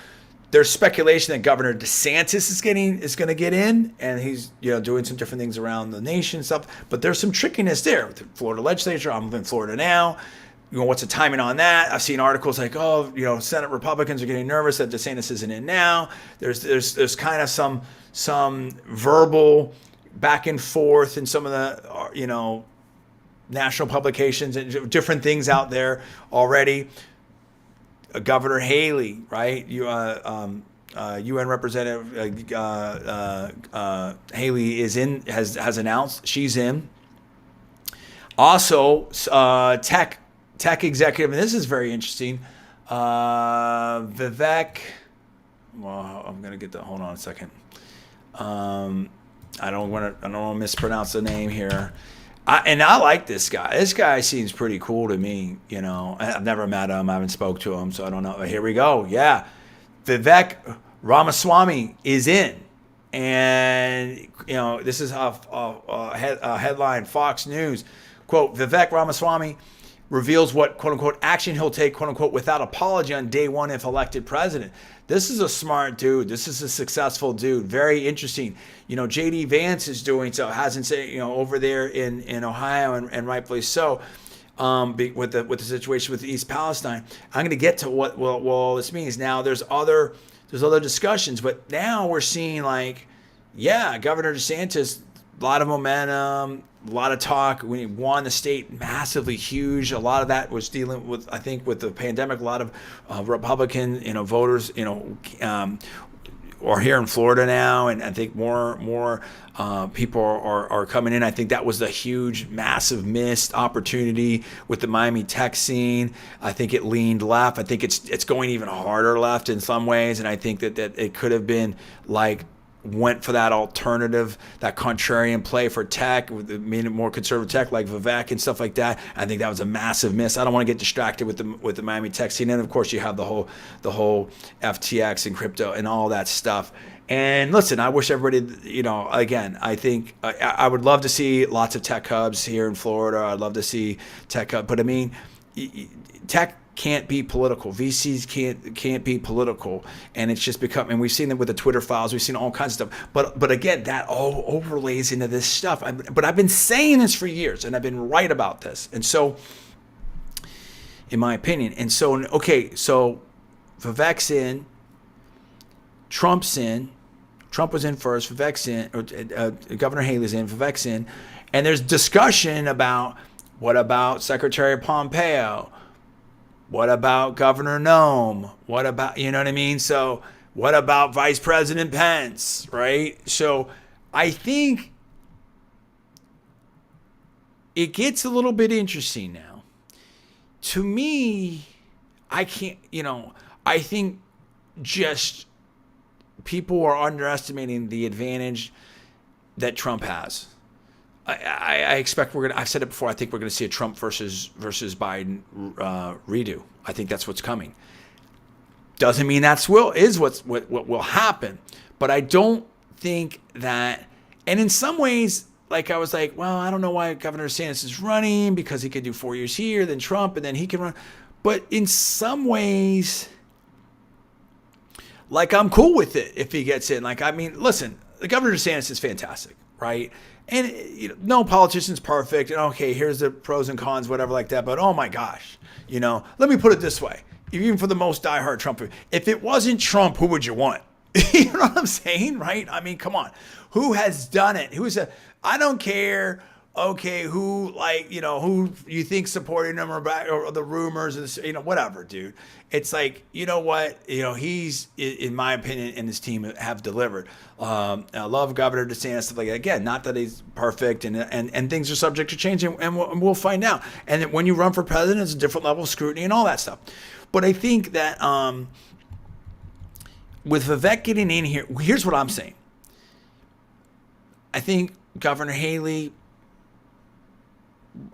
Speaker 1: there's speculation that Governor DeSantis is going to get in, and he's doing some different things around the nation and stuff. But there's some trickiness there with the Florida legislature. I'm in Florida now. What's the timing on that? I've seen articles like, Senate Republicans are getting nervous that DeSantis isn't in now. There's kind of some verbal back and forth in some of the national publications and different things out there already. Governor Haley, right? UN Representative Haley is in, has announced she's in. Also, tech executive, and this is very interesting. Vivek. Well, I'm gonna get that. Hold on a second. I don't want to mispronounce the name here. I like this guy. This guy seems pretty cool to me. I've never met him. I haven't spoke to him, so I don't know. Here we go. Yeah, Vivek Ramaswamy is in, and this is a headline, Fox News. Quote: Vivek Ramaswamy reveals what quote unquote action he'll take quote unquote without apology on day one if elected president. This is a smart dude. This is a successful dude. Very interesting. J.D. Vance is doing so, hasn't said, over there in Ohio, and rightfully so, with the situation with East Palestine. I'm going to get to what this means. Now there's other discussions, but now we're seeing Governor DeSantis, a lot of momentum, a lot of talk. When he won the state, massively huge. A lot of that was dealing with, I think, with the pandemic. A lot of Republican, voters, are here in Florida now, and I think more people are coming in. I think that was the huge, massive missed opportunity with the Miami tech scene. I think it leaned left. I think it's going even harder left in some ways, and I think that it could have been went for that alternative, that contrarian play for tech, with the more conservative tech like Vivek and stuff like that. I think that was a massive miss. I don't want to get distracted with the Miami tech scene, and of course you have the whole FTX and crypto and all that stuff. And listen, I wish everybody, again, I think I would love to see lots of tech hubs here in Florida. I'd love to see tech hub, but I mean, tech can't be political. VCs can't be political, and it's just become. And we've seen it with the Twitter files. We've seen all kinds of stuff. But again, that all overlays into this stuff. But I've been saying this for years, and I've been right about this. And so, in my opinion, so Vivek's in, Trump's in. Trump was in first. Vivek's in. Governor Haley's in. Vivek's in, and there's discussion about what about Secretary Pompeo. What about Governor Nome? What about, you know what I mean? So what about Vice President Pence, right? So I think it gets a little bit interesting now. To me, I can't, I think just people are underestimating the advantage that Trump has. I expect I've said it before, I think we're going to see a Trump versus Biden redo. I think that's what's coming. Doesn't mean what will happen, but I don't think that, and in some ways, I was like, well, I don't know why Governor DeSantis is running, because he could do 4 years here, then Trump, and then he can run. But in some ways, I'm cool with it if he gets in. Listen, the Governor DeSantis is fantastic, right? And no politician's perfect. And okay, here's the pros and cons, whatever like that. But oh my gosh, let me put it this way: even for the most diehard Trump, if it wasn't Trump, who would you want? You know what I'm saying, right? I mean, come on, who has done it? I don't care okay, who like, who you think supporting him or the rumors and whatever, dude. It's like, you know what, he's, in my opinion, and his team have delivered. I love Governor DeSantis, stuff like that. Again, not that he's perfect, and things are subject to change, and we'll find out. And when you run for president, it's a different level of scrutiny and all that stuff. But I think that with Vivek getting in here, here's what I'm saying. I think Governor Haley,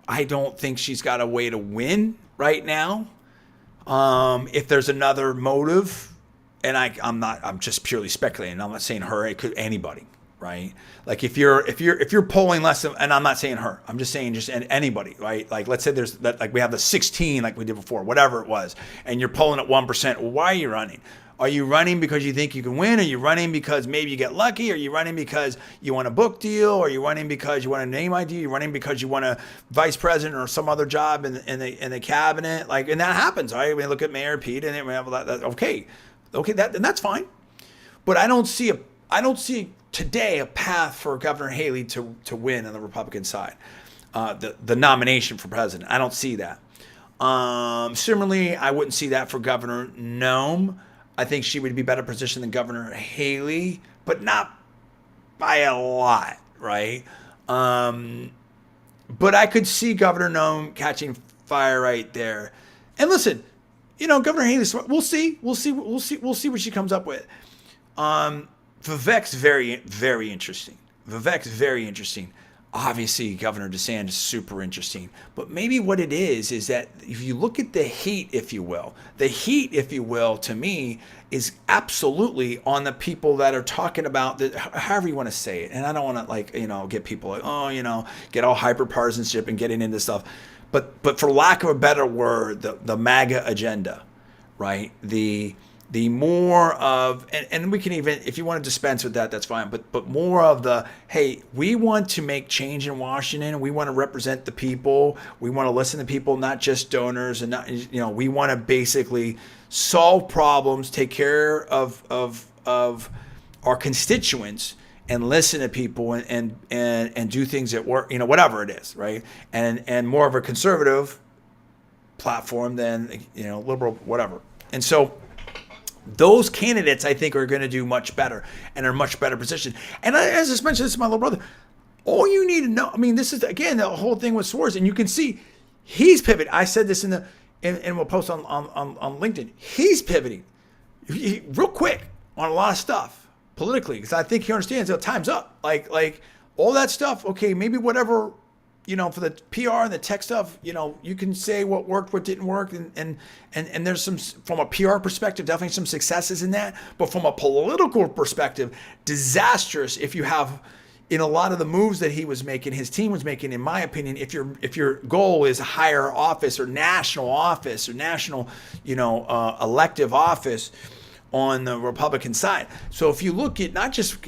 Speaker 1: I don't think she's got a way to win right now. If there's another motive, and I'm just purely speculating. I'm not saying her. It could anybody, right? Like if you're polling less than, and I'm not saying her. I'm just saying anybody, right? Like let's say there's that, like we have the 16 like we did before, whatever it was, and you're polling at 1%. Well, why are you running? Are you running because you think you can win? Are you running because maybe you get lucky? Are you running because you want a book deal? Are you running because you want a name ID? Are you running because you want a vice president or some other job in the cabinet? Like, and that happens, right? We look at Mayor Pete and we have that. Okay, and that's fine. But I don't see today a path for Governor Haley to win on the Republican side, the nomination for president. I don't see that. Similarly, I wouldn't see that for Governor Nome. I think she would be better positioned than Governor Haley, but not by a lot, right? But I could see Governor Nome catching fire right there. And listen, Governor Haley, we'll see what she comes up with. Vivek's very, very interesting. Obviously, Governor DeSantis is super interesting. But maybe what it is that if you look at the heat, if you will, to me, is absolutely on the people that are talking about that, however you want to say it. And I don't want to get people like, get all hyper partisanship and getting into stuff. But for lack of a better word, the MAGA agenda, right? The more of, and we can even, if you want to dispense with that, that's fine. But more of the, hey, we want to make change in Washington. We want to represent the people. We want to listen to people, not just donors, and not, we want to basically solve problems, take care of our constituents, and listen to people and do things that work, whatever it is, right? And more of a conservative platform than liberal, whatever. And so those candidates, I think, are going to do much better and are in much better position. And as I mentioned, this is my little brother. All you need to know, this is, again, the whole thing with Swords, and you can see he's pivoting. I said this and we'll post on LinkedIn. He's pivoting real quick on a lot of stuff politically, because I think he understands that time's up. Like all that stuff, okay, maybe whatever, for the PR and the tech stuff, you can say what worked, what didn't work. And there's some, from a PR perspective, definitely some successes in that. But from a political perspective, disastrous if you have, in a lot of the moves that he was making, his team was making, in my opinion, if your goal is higher office or national elective office on the Republican side. So if you look at not just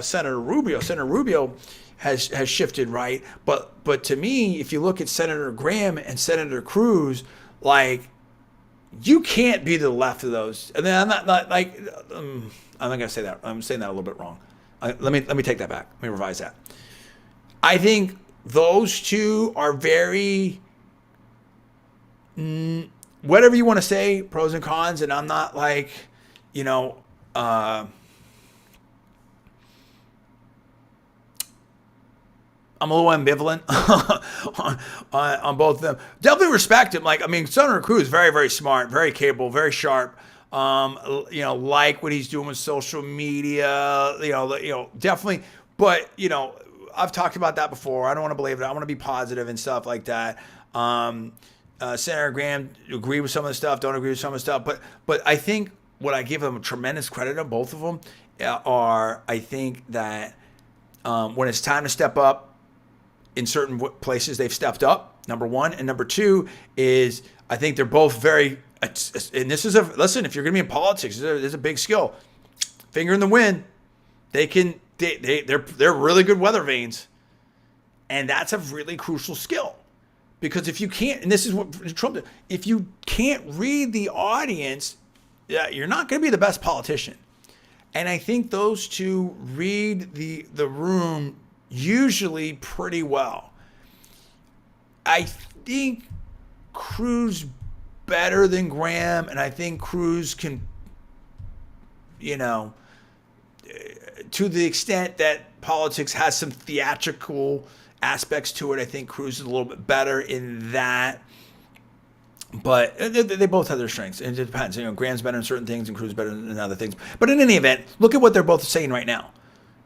Speaker 1: Senator Rubio has shifted right, but to me, if you look at Senator Graham and Senator Cruz, like, you can't be to the left of those. And then I'm not gonna say that. I'm saying that a little bit wrong. Let me take that back. Let me revise that. I think those two are very, whatever you want to say, pros and cons. And I'm not like, I'm a little ambivalent on both of them. Definitely respect him. Senator Cruz is very, very smart, very capable, very sharp. Like what he's doing with social media, definitely. But, I've talked about that before. I don't want to believe it. I want to be positive and stuff like that. Senator Graham, agree with some of the stuff, don't agree with some of the stuff. But I think what I give them tremendous credit of, both of them, are, I think that when it's time to step up, in certain places they've stepped up, number one. And number two is, I think they're both very, and this is listen, if you're going to be in politics, there's a big skill. Finger in the wind. They're really good weather vanes. And that's a really crucial skill. Because if you can't, and this is what Trump did, if you can't read the audience, you're not going to be the best politician. And I think those two read the room usually pretty well. I think Cruz better than Graham, and I think Cruz can, to the extent that politics has some theatrical aspects to it, I think Cruz is a little bit better in that. But they both have their strengths. And it depends. Graham's better in certain things and Cruz better in other things. But in any event, look at what they're both saying right now.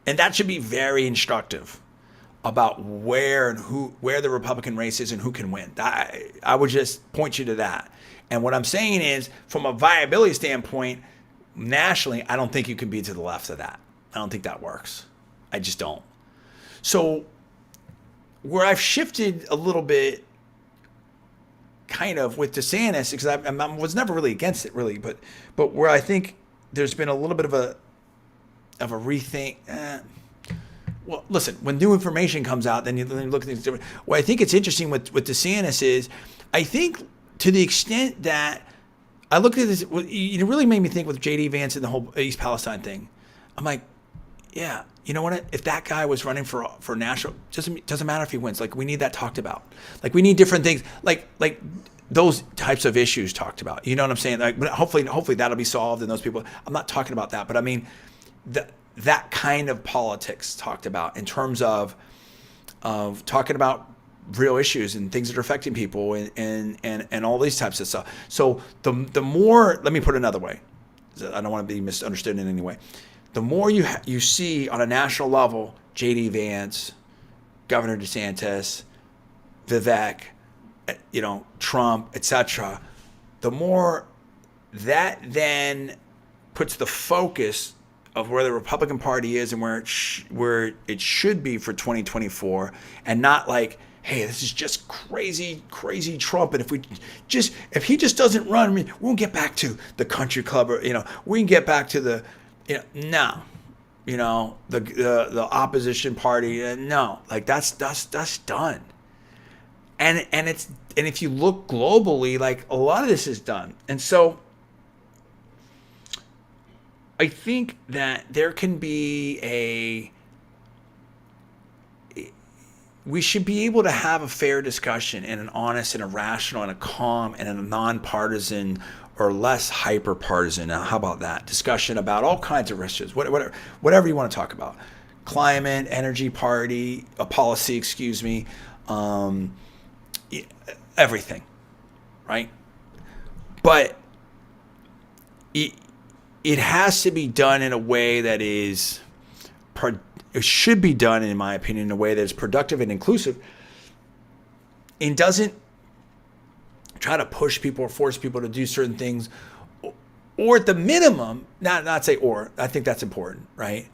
Speaker 1: And that should be very instructive about where the Republican race is and who can win. I would just point you to that. And what I'm saying is, from a viability standpoint, nationally, I don't think you can be to the left of that. I don't think that works. I just don't. So where I've shifted a little bit kind of with DeSantis, because I was never really against it, really, but where I think there's been a little bit of a rethink. Well, listen, when new information comes out, then you look at things different. What I think it's interesting with DeSantis is, I think to the extent that I looked at this, it really made me think with J.D. Vance and the whole East Palestine thing. I'm like, yeah, you know what? If that guy was running for national, doesn't matter if he wins. Like, we need that talked about. Like, we need different things, like those types of issues talked about. You know what I'm saying? Like, but hopefully that'll be solved, and those people. I'm not talking about that, but I mean, that kind of politics talked about in terms of talking about real issues and things that are affecting people and all these types of stuff. So the more, let me put it another way. I don't want to be misunderstood in any way. The more you see on a national level, J.D. Vance, Governor DeSantis, Vivek, Trump, etc., the more that then puts the focus of where the Republican Party is and where it should be for 2024, and not like, hey, this is just crazy Trump, and if he just doesn't run, we won't get back to the country club, or we can get back to the the opposition party, no, like that's done. And if you look globally, like a lot of this is done. And so I think that there can be we should be able to have a fair discussion and an honest and a rational and a calm and a non-partisan or less hyper-partisan. Now, how about that? Discussion about all kinds of issues, whatever you want to talk about. Climate, energy policy, everything, right? But it has to be done in a way that is, it should be done, in my opinion, in a way that is productive and inclusive, and doesn't try to push people or force people to do certain things, or at the minimum, not say or, I think that's important, right?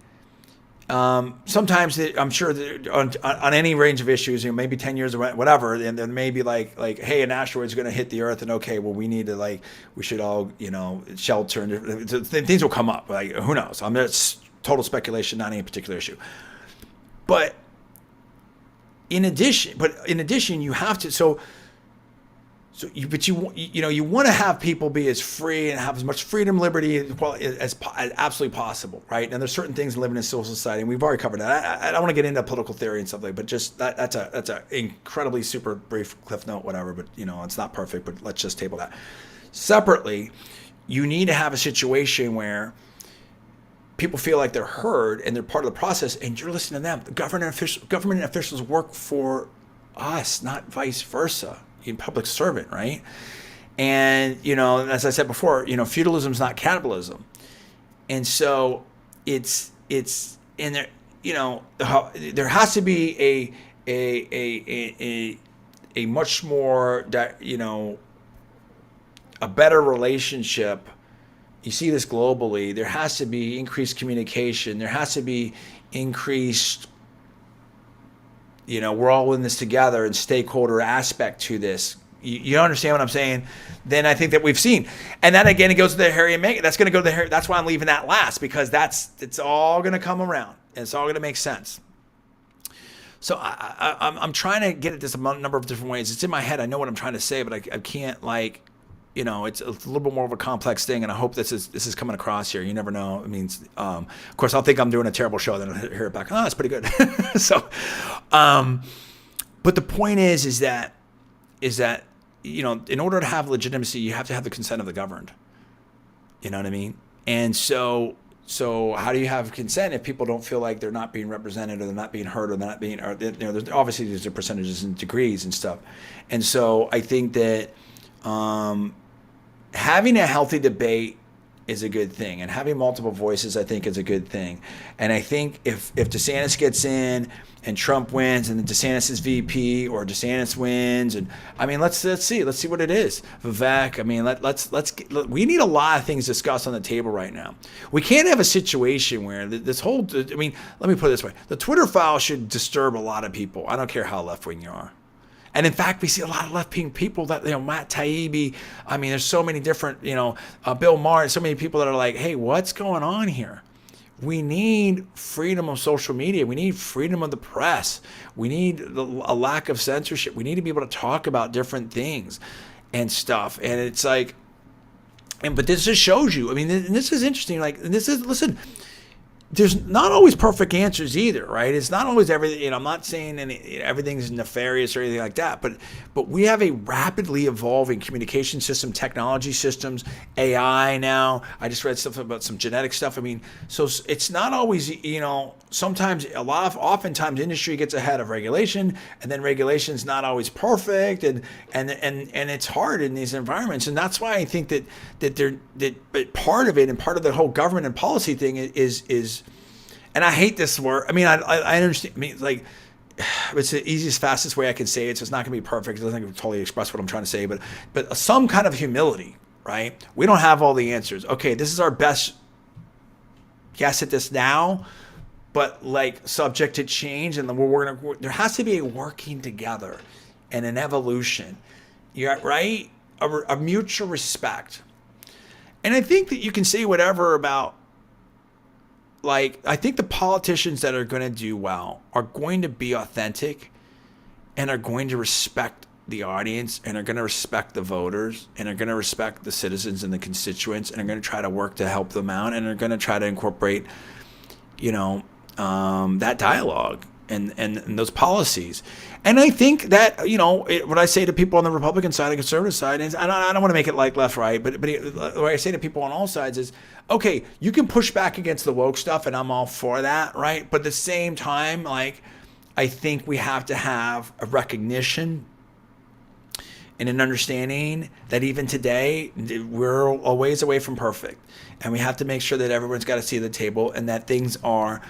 Speaker 1: Sometimes I'm sure that on any range of issues, maybe 10 years or whatever, and there may be like, hey, an asteroid's going to hit the Earth, and okay, well, we need to we should all, shelter, and things will come up. Like, who knows? It's total speculation, not any particular issue. But in addition, you have to you want to have people be as free and have as much freedom, liberty, as absolutely possible, right? And there's certain things living in civil society, and we've already covered that. I don't want to get into political theory and stuff like that, but just that's a incredibly super brief cliff note, whatever. But it's not perfect, but let's just table that. Separately, you need to have a situation where people feel like they're heard and they're part of the process, and you're listening to them. Government officials work for us, not vice versa. Public servant, right? And as I said before, feudalism is not capitalism, and so it's in there. There has to be a much more a better relationship. You see this globally. There has to be increased communication. There has to be increased, we're all in this together, and stakeholder aspect to this. You understand what I'm saying? Then I think that we've seen. And then again, it goes to the Harry and Meghan. That's going to go to the Harry. That's why I'm leaving that last, because it's all going to come around, and it's all going to make sense. So I'm trying to get at this a number of different ways. It's in my head. I know what I'm trying to say, but I can't it's a little bit more of a complex thing, and I hope this is coming across here. You never know. It means, of course, I'll think I'm doing a terrible show, then I'll hear it back. Oh, that's pretty good. So, but the point is that in order to have legitimacy, you have to have the consent of the governed. You know what I mean? And so how do you have consent if people don't feel like they're not being represented, or they're not being heard, or they're not being, there's obviously these are percentages and degrees and stuff. And so I think that having a healthy debate is a good thing, and having multiple voices, I think, is a good thing. And I think if DeSantis gets in and Trump wins, and then DeSantis is VP, or DeSantis wins, and I mean, let's see what it is. Vivek, I mean, we need a lot of things discussed on the table right now. We can't have a situation where this whole, I mean, let me put it this way: the Twitter file should disturb a lot of people. I don't care how left wing you are. And in fact, we see a lot of left-wing people that, Matt Taibbi, I mean, there's so many different, Bill Maher, so many people that are like, hey, what's going on here? We need freedom of social media. We need freedom of the press. We need a lack of censorship. We need to be able to talk about different things and stuff. And it's like, but this just shows you, I mean, this is interesting. Like, listen, there's not always perfect answers either, right? It's not always everything. I'm not saying everything's nefarious or anything like that, but we have a rapidly evolving communication system, technology systems, AI now. I just read stuff about some genetic stuff. I mean, so it's not always, sometimes oftentimes industry gets ahead of regulation, and then regulation's not always perfect, and it's hard in these environments. And that's why I think that part of it, and part of the whole government and policy thing is, and I hate this word. I mean, I understand. I mean, like, it's the easiest, fastest way I can say it. So it's not going to be perfect. It doesn't totally express what I'm trying to say, but some kind of humility, right? We don't have all the answers. Okay, this is our best guess at this now, but like subject to change, and then there has to be a working together and an evolution. You're right, a mutual respect. And I think that you can say whatever about. Like, I think the politicians that are going to do well are going to be authentic, and are going to respect the audience, and are going to respect the voters, and are going to respect the citizens and the constituents, and are going to try to work to help them out, and are going to try to incorporate, that dialogue and those policies. And I think that, what I say to people on the Republican side, the conservative side, is I don't want to make it like left, right, but what I say to people on all sides is, okay, you can push back against the woke stuff, and I'm all for that, right? But at the same time, like, I think we have to have a recognition and an understanding that even today, we're a ways away from perfect. And we have to make sure that everyone's got a seat at the table, and that things are,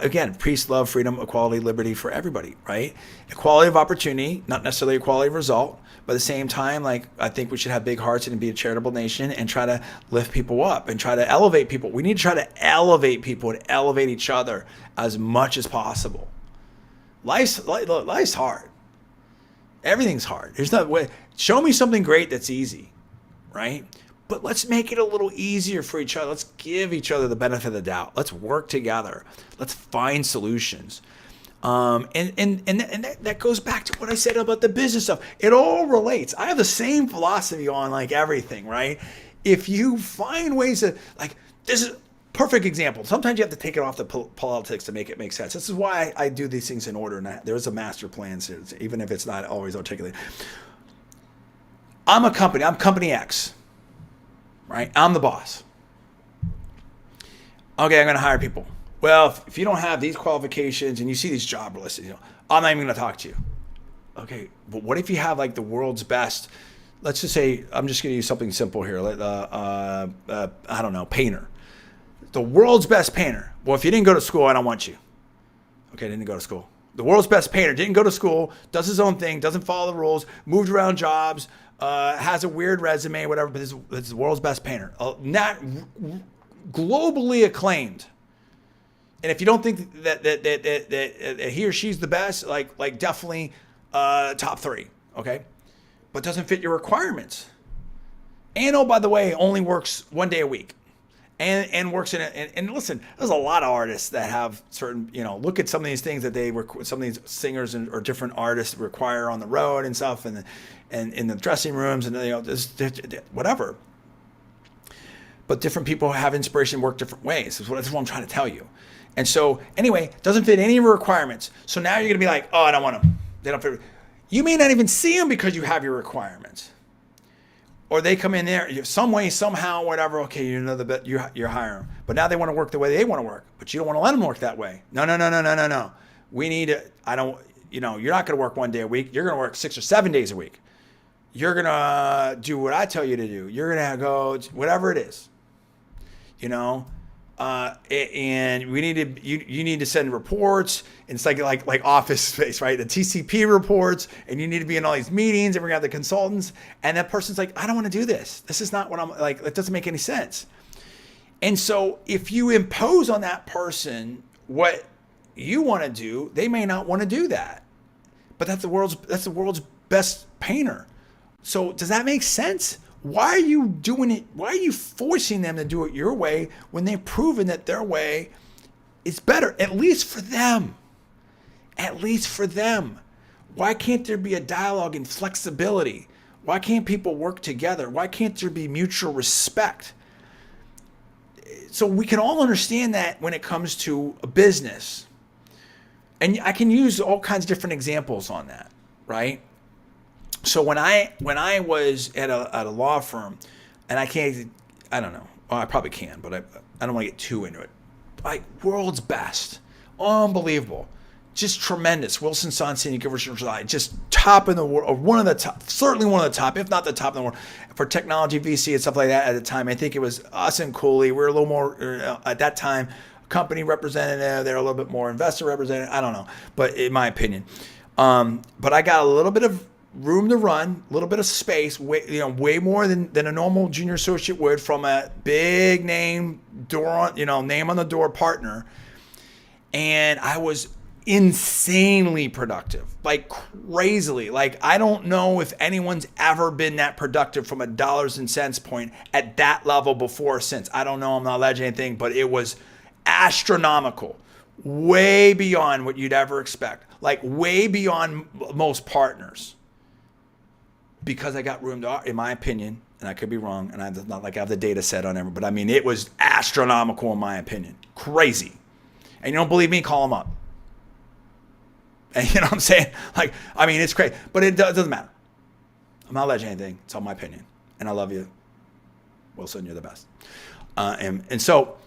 Speaker 1: again, peace, love, freedom, equality, liberty for everybody, right? Equality of opportunity, not necessarily equality of result, but at the same time, like, I think we should have big hearts and be a charitable nation, and try to lift people up and try to elevate people. We need to try to elevate people and elevate each other as much as possible. Life's hard. Everything's hard. There's not way. Show me something great that's easy, right? But let's make it a little easier for each other. Let's give each other the benefit of the doubt. Let's work together. Let's find solutions. And that goes back to what I said about the business stuff. It all relates. I have the same philosophy on like everything, right? If you find ways to, like, this is a perfect example. Sometimes you have to take it off the politics to make it make sense. This is why I do these things in order. And there's a master plan, even if it's not always articulated. I'm a company. I'm company X. Right? I'm the boss. Okay, I'm going to hire people. Well, if you don't have these qualifications and you see these job lists, I'm not even going to talk to you. Okay, but what if you have like the world's best, let's just say, I'm just going to use something simple here. I don't know, painter. The world's best painter. Well, if you didn't go to school, I don't want you. Okay, didn't go to school. The world's best painter didn't go to school, does his own thing, doesn't follow the rules, moved around jobs, has a weird resume, whatever, but it's the world's best painter. Not globally acclaimed. And if you don't think that he or she's the best, like definitely top 3, okay? But doesn't fit your requirements. And oh, by the way, only works 1 day a week. and works in it. And listen, there's a lot of artists that have certain, look at some of these things that some of these singers or different artists require on the road and stuff, and in the dressing rooms, and whatever. But different people have inspiration work different ways. That's what I'm trying to tell you. And so anyway, doesn't fit any of your requirements. So now you're gonna be like, oh, I don't want them. They don't fit. You may not even see them because you have your requirements. Or they come in there some way, somehow, whatever. Okay, you're hiring, but now they want to work the way they want to work, but you don't want to let them work that way. No. We need to. I don't. You're not going to work 1 day a week. You're going to work 6 or 7 days a week. You're going to do what I tell you to do. You're going to go whatever it is. And we need to. You need to send reports. And it's like Office Space, right? The TCP reports, and you need to be in all these meetings, and we got the consultants, and that person's like, I don't want to do this. This is not what I'm like. It doesn't make any sense. And so if you impose on that person what you want to do, they may not want to do that. But that's the world's best painter. So does that make sense? Why are you doing it? Why are you forcing them to do it your way when they've proven that their way is better, at least for them? At least for them. Why can't there be a dialogue and flexibility? Why can't people work together? Why can't there be mutual respect? So we can all understand that when it comes to a business. And I can use all kinds of different examples on that, right? So when I was at a law firm, and I don't know, I probably can, but I don't want to get too into it. Like, world's best, unbelievable, just tremendous. Wilson Sonsini, just top in the world, one of the top, certainly one of the top, if not the top in the world, for technology, VC, and stuff like that. At the time, I think it was us and Cooley. We were a little more at that time, company representative. They're a little bit more investor representative. I don't know, but in my opinion, but I got a little bit of room to run, a little bit of space, way more than a normal junior associate would from a big name name on the door partner. And I was insanely productive, like crazily. Like, I don't know if anyone's ever been that productive from a dollars and cents point at that level before or since. I don't know. I'm not alleging anything, but it was astronomical, way beyond what you'd ever expect, like way beyond most partners. Because I got room to, in my opinion, and I could be wrong, and I'm not like I have the data set on everyone, but I mean, it was astronomical in my opinion. Crazy. And you don't believe me? Call them up. And you know what I'm saying? Like, I mean, it's crazy, but it doesn't matter. I'm not alleging anything. It's all my opinion. And I love you, Wilson. You're the best. And so,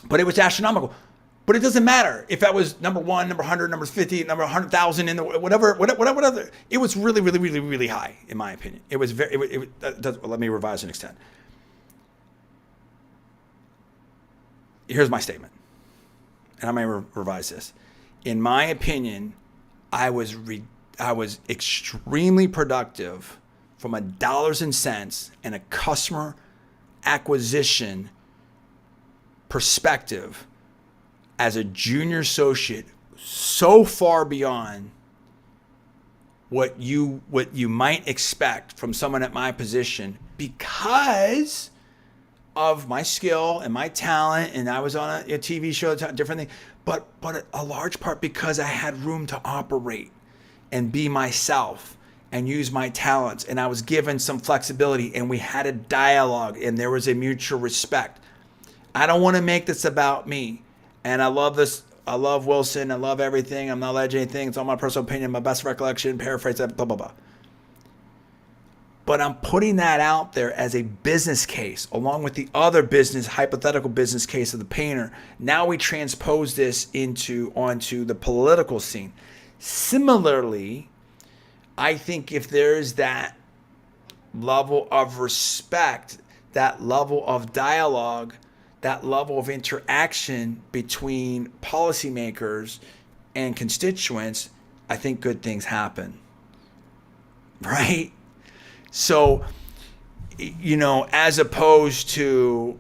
Speaker 1: but it was astronomical. But it doesn't matter if that was number 1, number 100, number 50, number 100,000 in the whatever. It was really, really, really, really high in my opinion. It was very. Let me revise and extend. Here's my statement, and I may revise this. In my opinion, I was extremely productive from a dollars and cents and a customer acquisition perspective as a junior associate, so far beyond what you might expect from someone at my position, because of my skill and my talent, and I was on a TV show, different thing, but a large part because I had room to operate and be myself and use my talents, and I was given some flexibility, and we had a dialogue, and there was a mutual respect. I don't want to make this about me. And I love this. I love Wilson. I love everything. I'm not alleging anything. It's all my personal opinion, my best recollection, paraphrase that, blah, blah, blah. But I'm putting that out there as a business case, along with the other hypothetical business case of the painter. Now we transpose this onto the political scene. Similarly, I think if there's that level of respect, that level of dialogue, that level of interaction between policymakers and constituents, I think good things happen, right? So, as opposed to,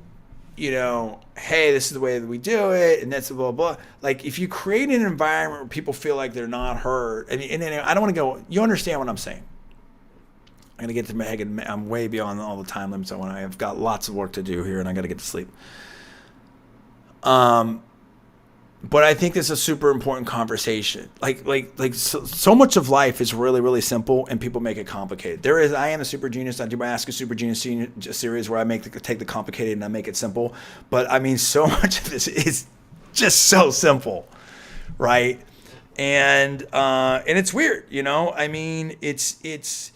Speaker 1: hey, this is the way that we do it, and that's blah, blah, blah. Like, if you create an environment where people feel like they're not heard, and I don't want to go, you understand what I'm saying. I'm gonna get to my head. I'm way beyond all the time limits. I've got lots of work to do here, and I got to get to sleep. But I think this is a super important conversation. So much of life is really, really simple, and people make it complicated. I am a super genius. I do my Ask a Super Genius series where I take the complicated and I make it simple. But I mean, so much of this is just so simple, right? And it's weird, you know. I mean, it's.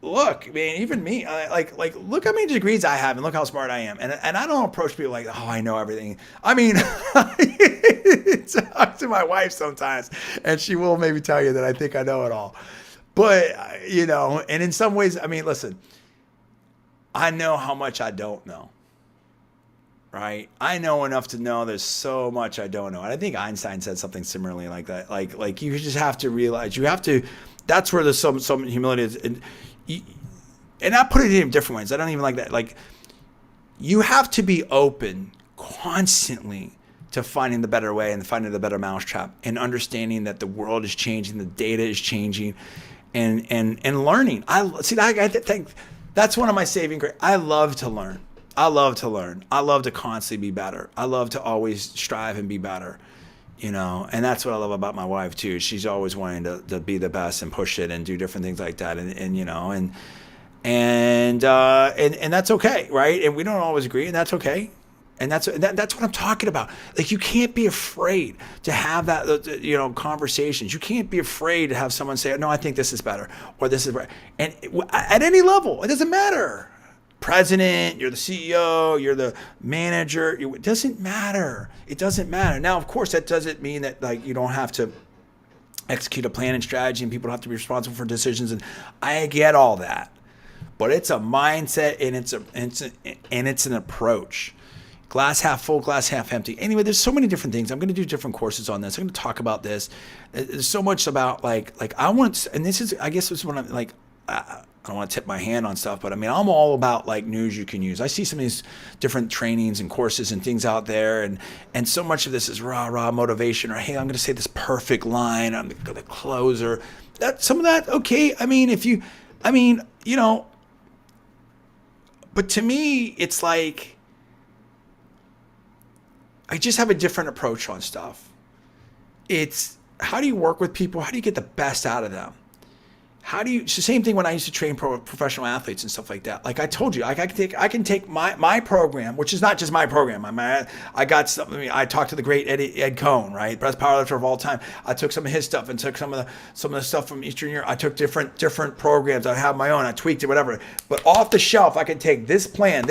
Speaker 1: Look, man, even me, look how many degrees I have and look how smart I am. And I don't approach people like, oh, I know everything. I mean, talk to my wife sometimes, and she will maybe tell you that I think I know it all. But, you know, and in some ways, I mean, listen, I know how much I don't know, right? I know enough to know there's so much I don't know. And I think Einstein said something similarly like that. Like you just have to realize, that's where there's some humility is. And I put it in different ways. I don't even like that. Like, you have to be open constantly to finding the better way and finding the better mousetrap and understanding that the world is changing, the data is changing, and learning. I think that's one of my saving grace. I love to learn. I love to constantly be better. I love to always strive and be better. You know, and that's what I love about my wife too. She's always wanting to be the best and push it and do different things like that. And you know, and that's okay, right? And we don't always agree, and that's okay. And that's what I'm talking about. Like, you can't be afraid to have that, you know, conversations. You can't be afraid to have someone say, no, I think this is better, or this is right. And at any level, it doesn't matter. President, you're the CEO, you're the manager. It doesn't matter. It doesn't matter. Now, of course, that doesn't mean that, like, you don't have to execute a plan and strategy, and people don't have to be responsible for decisions. And I get all that, but it's a mindset, and it's an approach. Glass half full, glass half empty. Anyway, there's so many different things. I'm going to do different courses on this. I'm going to talk about this. There's so much about like I want, and this is, I guess this is what I'm like. I don't want to tip my hand on stuff, but I mean, I'm all about like news you can use. I see some of these different trainings and courses and things out there, and so much of this is rah motivation, or hey, I'm going to say this perfect line, I'm the closer. Some of that, okay. I mean, you know, but to me, it's like, I just have a different approach on stuff. It's, how do you work with people? How do you get the best out of them? It's the same thing when I used to train professional athletes and stuff like that. Like I told you, I can take my program, which is not just my program. I got something. I mean, I talked to the great Ed Cohn, right, best powerlifter of all time. I took some of his stuff and took some of the stuff from Eastern Europe. I took different programs. I have my own. I tweaked it, whatever. But off the shelf, I can take this plan.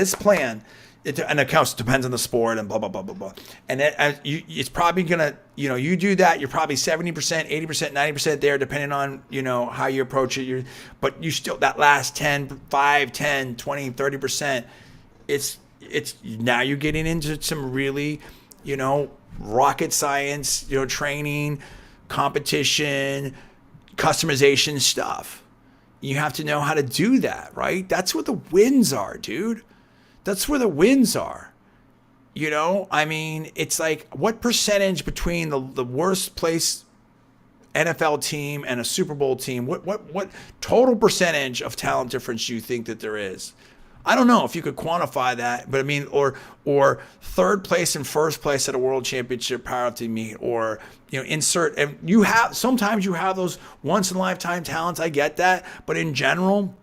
Speaker 1: And it counts, depends on the sport and blah, blah, blah, blah, blah. And then it's probably going to, you know, you do that, you're probably 70%, 80%, 90% there, depending on, you know, how you approach it. But you still, that last 5, 10, 20, 30%, it's now you're getting into some really, you know, rocket science, you know, training, competition, customization stuff. You have to know how to do that, right? That's what the wins are, dude. That's where the wins are. You know, I mean, it's like, what percentage between the worst place NFL team and a Super Bowl team, what total percentage of talent difference do you think that there is? I don't know if you could quantify that, but I mean, or third place and first place at a world championship powerlifting meet, or, you know, insert, and sometimes you have those once in a lifetime talents. I get that, but in general,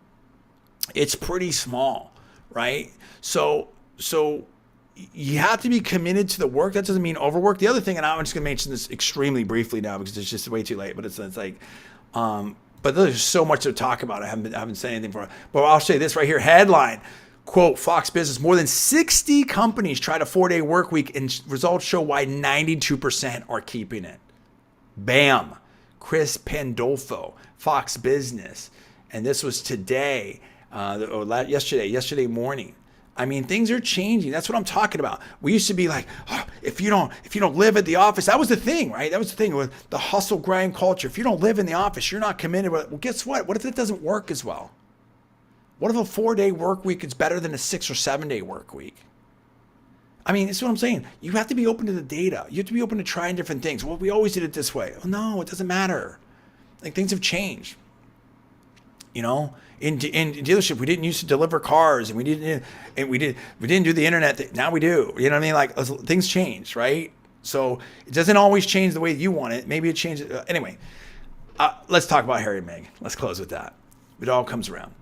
Speaker 1: it's pretty small, right? So you have to be committed to the work. That doesn't mean overwork. The other thing, and I'm just going to mention this extremely briefly now because it's just way too late, but it's like, but there's so much to talk about. I haven't said anything for it, but I'll say this right here. Headline, quote, Fox Business, more than 60 companies tried a 4-day work week and results show why 92% are keeping it. Bam. Chris Pandolfo, Fox Business. And this was today, yesterday morning. I mean, things are changing. That's what I'm talking about. We used to be like, oh, if you don't live at the office, that was the thing, right? That was the thing with the hustle grind culture. If you don't live in the office, you're not committed. Well, guess what? What if it doesn't work as well? What if a 4-day work week is better than a 6 or 7-day work week? I mean, that's what I'm saying. You have to be open to the data. You have to be open to trying different things. Well, we always did it this way. Well, no, it doesn't matter. Like, things have changed. You know, in dealership, we didn't used to deliver cars, and we didn't do the internet. Now we do. You know what I mean? Like, things change, right? So it doesn't always change the way you want it. Maybe it changes. Anyway, let's talk about Harry and Meghan. Let's close with that. It all comes around.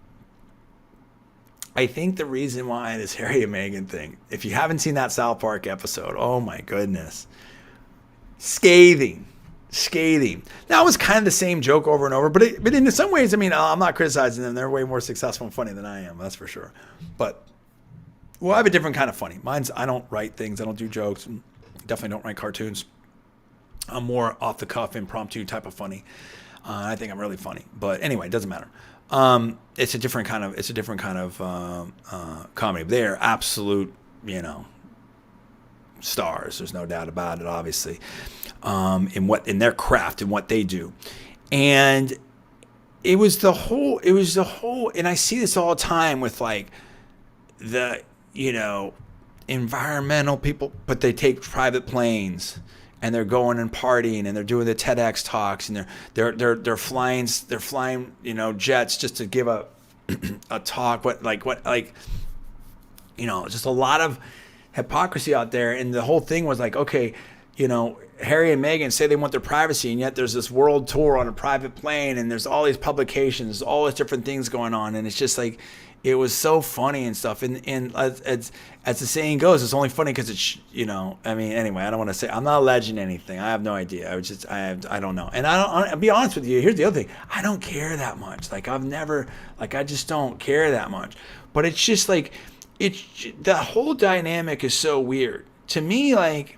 Speaker 1: I think the reason why this Harry and Meghan thing, if you haven't seen that South Park episode, oh my goodness, scathing. Now, it was kind of the same joke over and over, but in some ways, I mean, I'm not criticizing them. They're way more successful and funny than I am, that's for sure. But I have a different kind of funny. I don't write things. I don't do jokes. Definitely don't write cartoons. I'm more off the cuff, impromptu type of funny. I think I'm really funny, but anyway, it doesn't matter. It's a different kind of comedy. They're absolute, stars. There's no doubt about it, obviously, in their craft and what they do. And it was the whole, and I see this all the time with like the, environmental people, but they take private planes and they're going and partying and they're doing the TEDx talks and they're flying, jets just to give a talk. Just a lot of hypocrisy out there. And the whole thing was like, okay, Harry and Meghan say they want their privacy, and yet there's this world tour on a private plane, and there's all these publications, all these different things going on, and it's just like, it was so funny and stuff. And as the saying goes, it's only funny because it's, anyway, I don't want to say, I'm not alleging anything. I have no idea. I don't know. And I'll be honest with you. Here's the other thing. I don't care that much. Like, I just don't care that much. But it's just like, the whole dynamic is so weird. To me, like,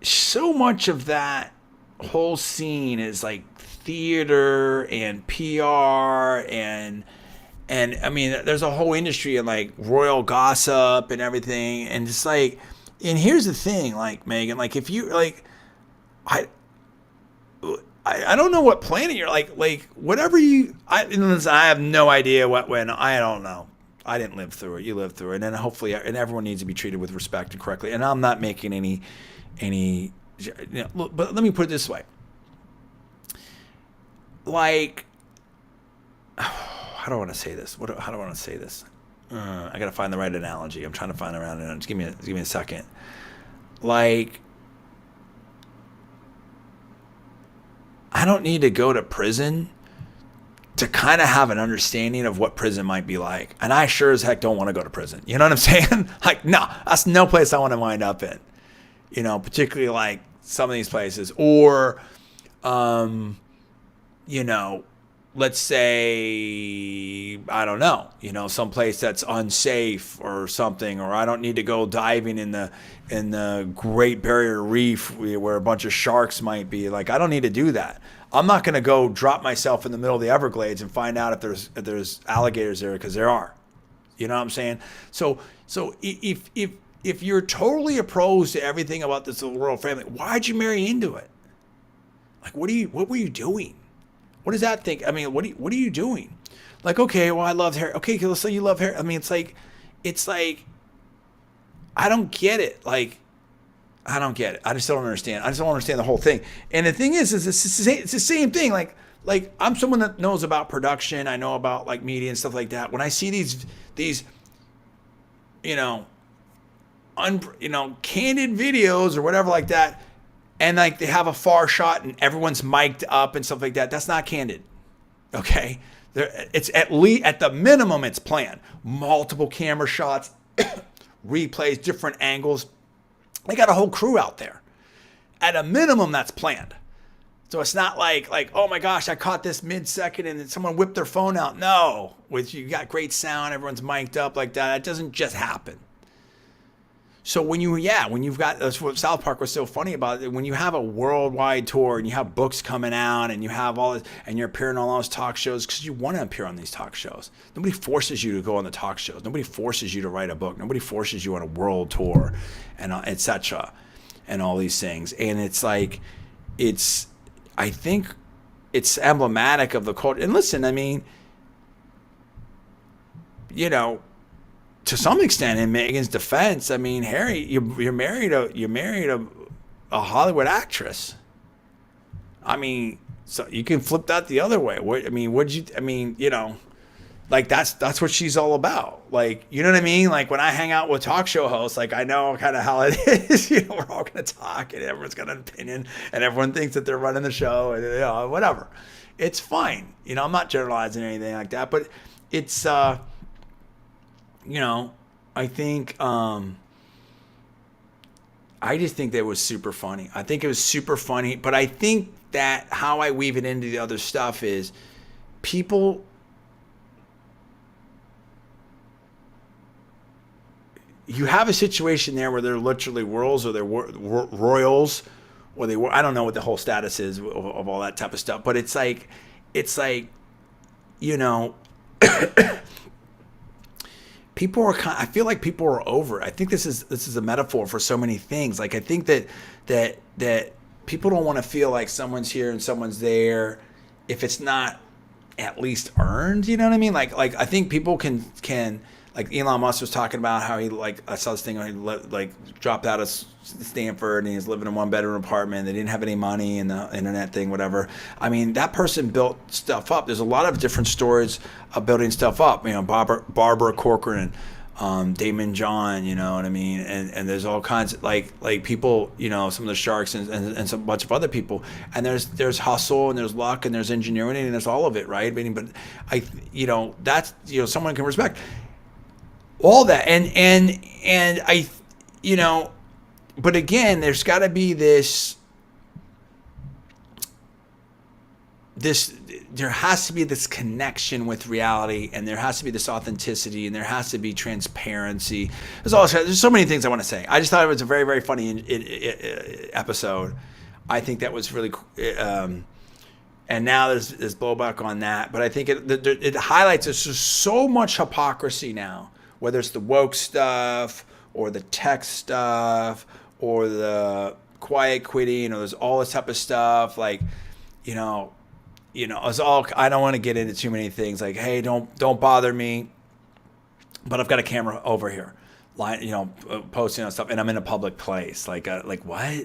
Speaker 1: so much of that whole scene is like theater and PR and I mean, there's a whole industry of like royal gossip and everything, and it's like, and here's the thing, like, Meghan, like, if you like, I don't know what planet you're like whatever I have no idea when I don't know. I didn't live through it. You lived through it, and hopefully, and everyone needs to be treated with respect and correctly. And I'm not making any, but let me put it this way. Like, how do I want to say this? How do I want to say this? I got to find the right analogy. I'm trying to find the right analogy. Just give me a second. Like, I don't need to go to prison to kind of have an understanding of what prison might be like. And I sure as heck don't want to go to prison. You know what I'm saying? Like, no, that's no place I want to wind up in. Particularly like some of these places. Or, let's say, I don't know, some place that's unsafe or something, or I don't need to go diving in the Great Barrier Reef where a bunch of sharks might be. Like, I don't need to do that. I'm not going to go drop myself in the middle of the Everglades and find out if there's alligators there, because there are. You know what I'm saying? So if you're totally opposed to everything about this little royal family, why'd you marry into it? Like, what were you doing? What does that think? I mean, what are you doing? Like, okay, well, I love Harry. Okay, let's say you love Harry. I mean, it's like, I don't get it. Like, I don't get it. I just don't understand. I just don't understand the whole thing. And the thing is it's the same thing. Like I'm someone that knows about production. I know about like media and stuff like that. When I see these candid videos or whatever like that, and like they have a far shot and everyone's mic'd up and stuff like that, that's not candid. Okay? It's at the minimum, it's planned. Multiple camera shots, replays, different angles. They got a whole crew out there. At a minimum, that's planned. So it's not like, oh my gosh, I caught this mid-second and then someone whipped their phone out. No, you got great sound, everyone's mic'd up like that. It doesn't just happen. So when you've got, that's what South Park was so funny about it. When you have a worldwide tour and you have books coming out and you have all this, and you're appearing on all those talk shows because you want to appear on these talk shows. Nobody forces you to go on the talk shows. Nobody forces you to write a book. Nobody forces you on a world tour, and etc. and all these things. And it's like, I think it's emblematic of the culture. And listen, I mean, to some extent, in Meghan's defense, I mean, Harry, you're married a Hollywood actress. I mean, So you can flip that the other way. Like that's what she's all about. Like, you know what I mean? Like when I hang out with talk show hosts, like I know kind of how it is. You know, we're all going to talk and everyone's got an opinion and everyone thinks that they're running the show and, you know, whatever. It's fine. You know, I'm not generalizing anything like that, but it's, you know, I think, I just think that was super funny. I think it was super funny, but I think that how I weave it into the other stuff is people, you have a situation there where they're literally worlds or they're royals or they were, I don't know what the whole status is of all that type of stuff, but it's like, you know, people are I feel like people are over it. I think this is a metaphor for so many things. Like I think that people don't want to feel like someone's here and someone's there if it's not at least earned, you know what I mean? Like I think people can like Elon Musk was talking about how he, like, I saw this thing where he like dropped out of Stanford and he was living in a 1-bedroom apartment. They didn't have any money and the internet thing, whatever. I mean, that person built stuff up. There's a lot of different stories of building stuff up. You know, Barbara Corcoran, Damon John, you know what I mean? And there's all kinds of like people, you know, some of the sharks and some bunch of other people. And there's hustle and there's luck and there's ingenuity and there's all of it, right? I mean, but you know, that's, you know, someone can respect all that. And I, you know, but again, there's got to be this, there has to be this connection with reality, and there has to be this authenticity, and there has to be transparency. There's so many things I want to say. I just thought it was a very, very funny episode. I think that was really, and now there's blowback on that. But I think it highlights there's just so much hypocrisy now, whether it's the woke stuff or the tech stuff or the quiet quitting, or there's all this type of stuff. Like, you know, it's all, I don't want to get into too many things like, hey, don't bother me, but I've got a camera over here, you know, posting on stuff, and I'm in a public place. Like what?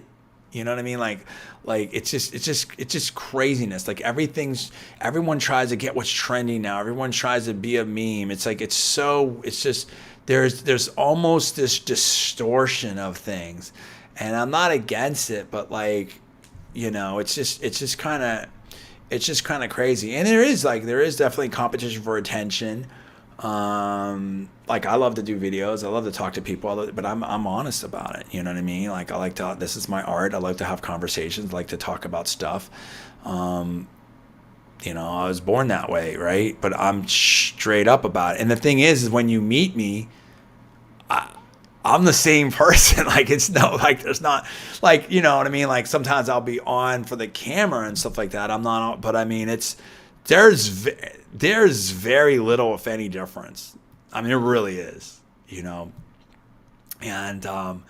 Speaker 1: You know what I mean? Like it's just craziness. Like everyone tries to get what's trending now. Everyone tries to be a meme. It's like, there's almost this distortion of things, and I'm not against it, but like, you know, it's just kind of crazy. And there is definitely competition for attention. Like I love to do videos. I love to talk to people, but I'm honest about it. You know what I mean? Like this is my art. I like to have conversations, I like to talk about stuff. You know, I was born that way, right? But I'm straight up about it. And the thing is when you meet me, I'm the same person. Like there's not, like, you know what I mean? Like sometimes I'll be on for the camera and stuff like that. I'm not, but I mean, there's very little, if any, difference. I mean, it really is, you know? And,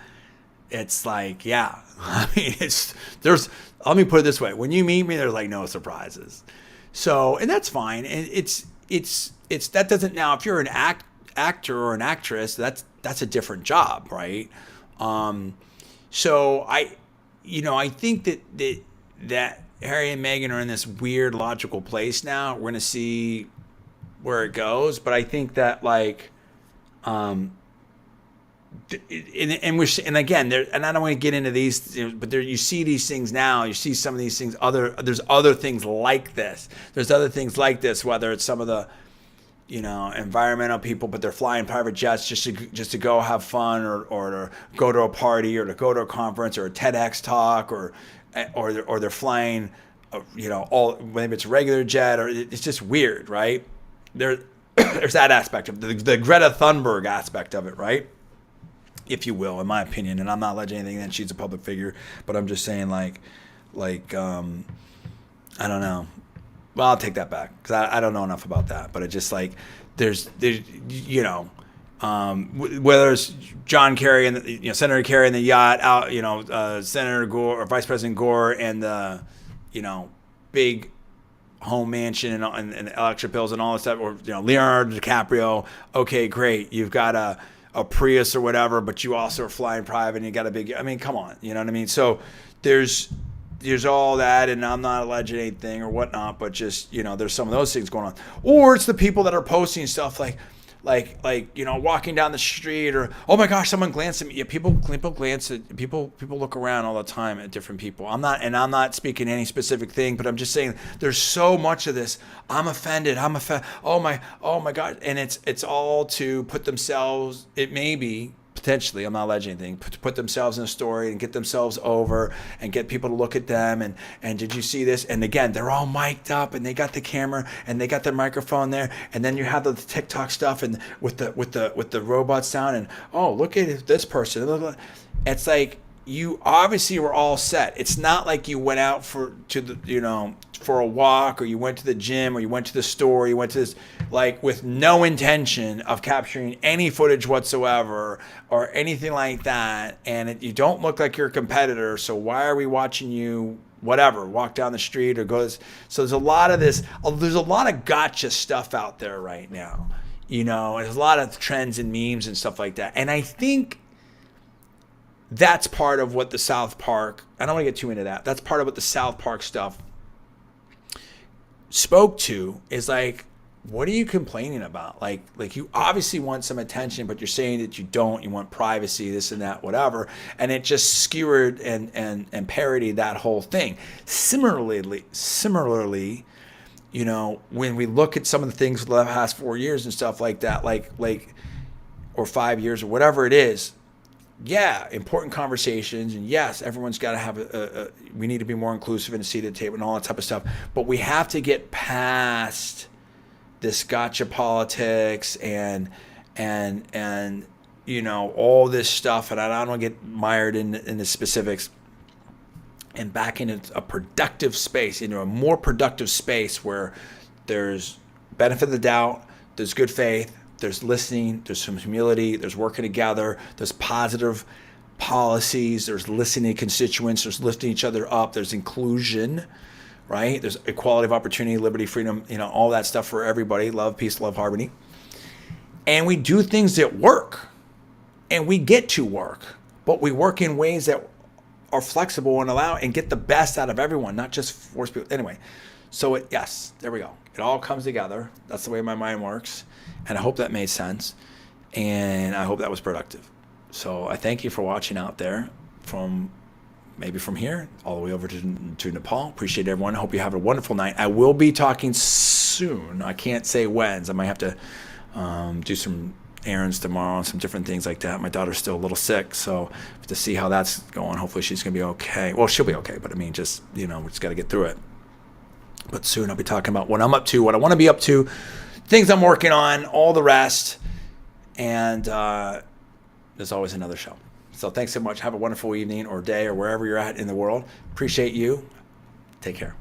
Speaker 1: it's like, yeah, I mean, let me put it this way. When you meet me, there's like no surprises. So, and that's fine. And it's that doesn't, now, if you're an actor or an actress, that's a different job, right? So I think that Harry and Meghan are in this weird logical place now. We're going to see where it goes, but I think that like, and again, and I don't want to get into these, but you see these things now. You see some of these things. There's other things like this. There's other things like this. Whether it's some of the, you know, environmental people, but they're flying private jets just to go have fun, or to go to a party, or to go to a conference, or a TEDx talk, or they're flying, you know, all, maybe it's a regular jet, or it's just weird, right? There's that aspect of the Greta Thunberg aspect of it, right? If you will, in my opinion, and I'm not alleging anything that she's a public figure, but I'm just saying like I don't know. Well, I'll take that back because I don't know enough about that. But it just like there's you know, whether it's John Kerry and Senator Kerry and the yacht out, you know, Senator Gore or Vice President Gore and the, you know, big home mansion and electric bills and all this stuff, or, you know, Leonardo DiCaprio. Okay, great, you've got a Prius or whatever, but you also are flying private and you got a big, I mean, come on, you know what I mean? So there's there's all that, and I'm not alleging anything or whatnot, but just, there's some of those things going on. Or it's the people that are posting stuff like, walking down the street, or, oh my gosh, someone glanced at me. Yeah, people glance at people look around all the time at different people. I'm not speaking any specific thing, but I'm just saying there's so much of this. I'm offended. Oh my God. And it's all to put themselves, it may be, potentially, I'm not alleging anything, to put themselves in a story and get themselves over and get people to look at them and did you see this? And again, they're all mic'd up and they got the camera and they got the microphone there, and then you have the TikTok stuff and with the robot sound, and oh, look at this person. It's like, you obviously were all set. It's not like you went out for a walk, or you went to the gym, or you went to the store, you went to this, like, with no intention of capturing any footage whatsoever or anything like that. And you don't look like you're a competitor. So why are we watching you, whatever, walk down the street or go? So there's a lot of this, there's a lot of gotcha stuff out there right now. There's a lot of trends and memes and stuff like that. And I think that's part of what the South Park, I don't want to get too into that. That's part of what the South Park stuff spoke to, is like, what are you complaining about? Like you obviously want some attention, but you're saying that you don't. You want privacy, this and that, whatever. And it just skewered and parodied that whole thing. Similarly, when we look at some of the things for the past 4 years and stuff like that, like or 5 years or whatever it is, yeah, important conversations, and yes, everyone's got to have we need to be more inclusive and a seat at the table and all that type of stuff. But we have to get past this gotcha politics and all this stuff. And I don't want to get mired in the specifics, and back into a productive space, into a more productive space where there's benefit of the doubt, there's good faith, there's listening, there's some humility, there's working together, there's positive policies, there's listening to constituents, there's lifting each other up, there's inclusion, right? There's equality of opportunity, liberty, freedom, all that stuff for everybody. Love, peace, love, harmony. And we do things that work, and we get to work, but we work in ways that are flexible and allow and get the best out of everyone, not just force people. Anyway, so yes, there we go. It all comes together. That's the way my mind works. And I hope that made sense. And I hope that was productive. So I thank you for watching out there from here all the way over to Nepal. Appreciate everyone. I hope you have a wonderful night. I will be talking soon. I can't say when. I might have to do some errands tomorrow and some different things like that. My daughter's still a little sick, so to see how that's going. Hopefully she's going to be okay. Well, she'll be okay, but I mean, just, we just got to get through it. But soon I'll be talking about what I'm up to, what I want to be up to, things I'm working on, all the rest. And there's always another show. So thanks so much. Have a wonderful evening or day or wherever you're at in the world. Appreciate you. Take care.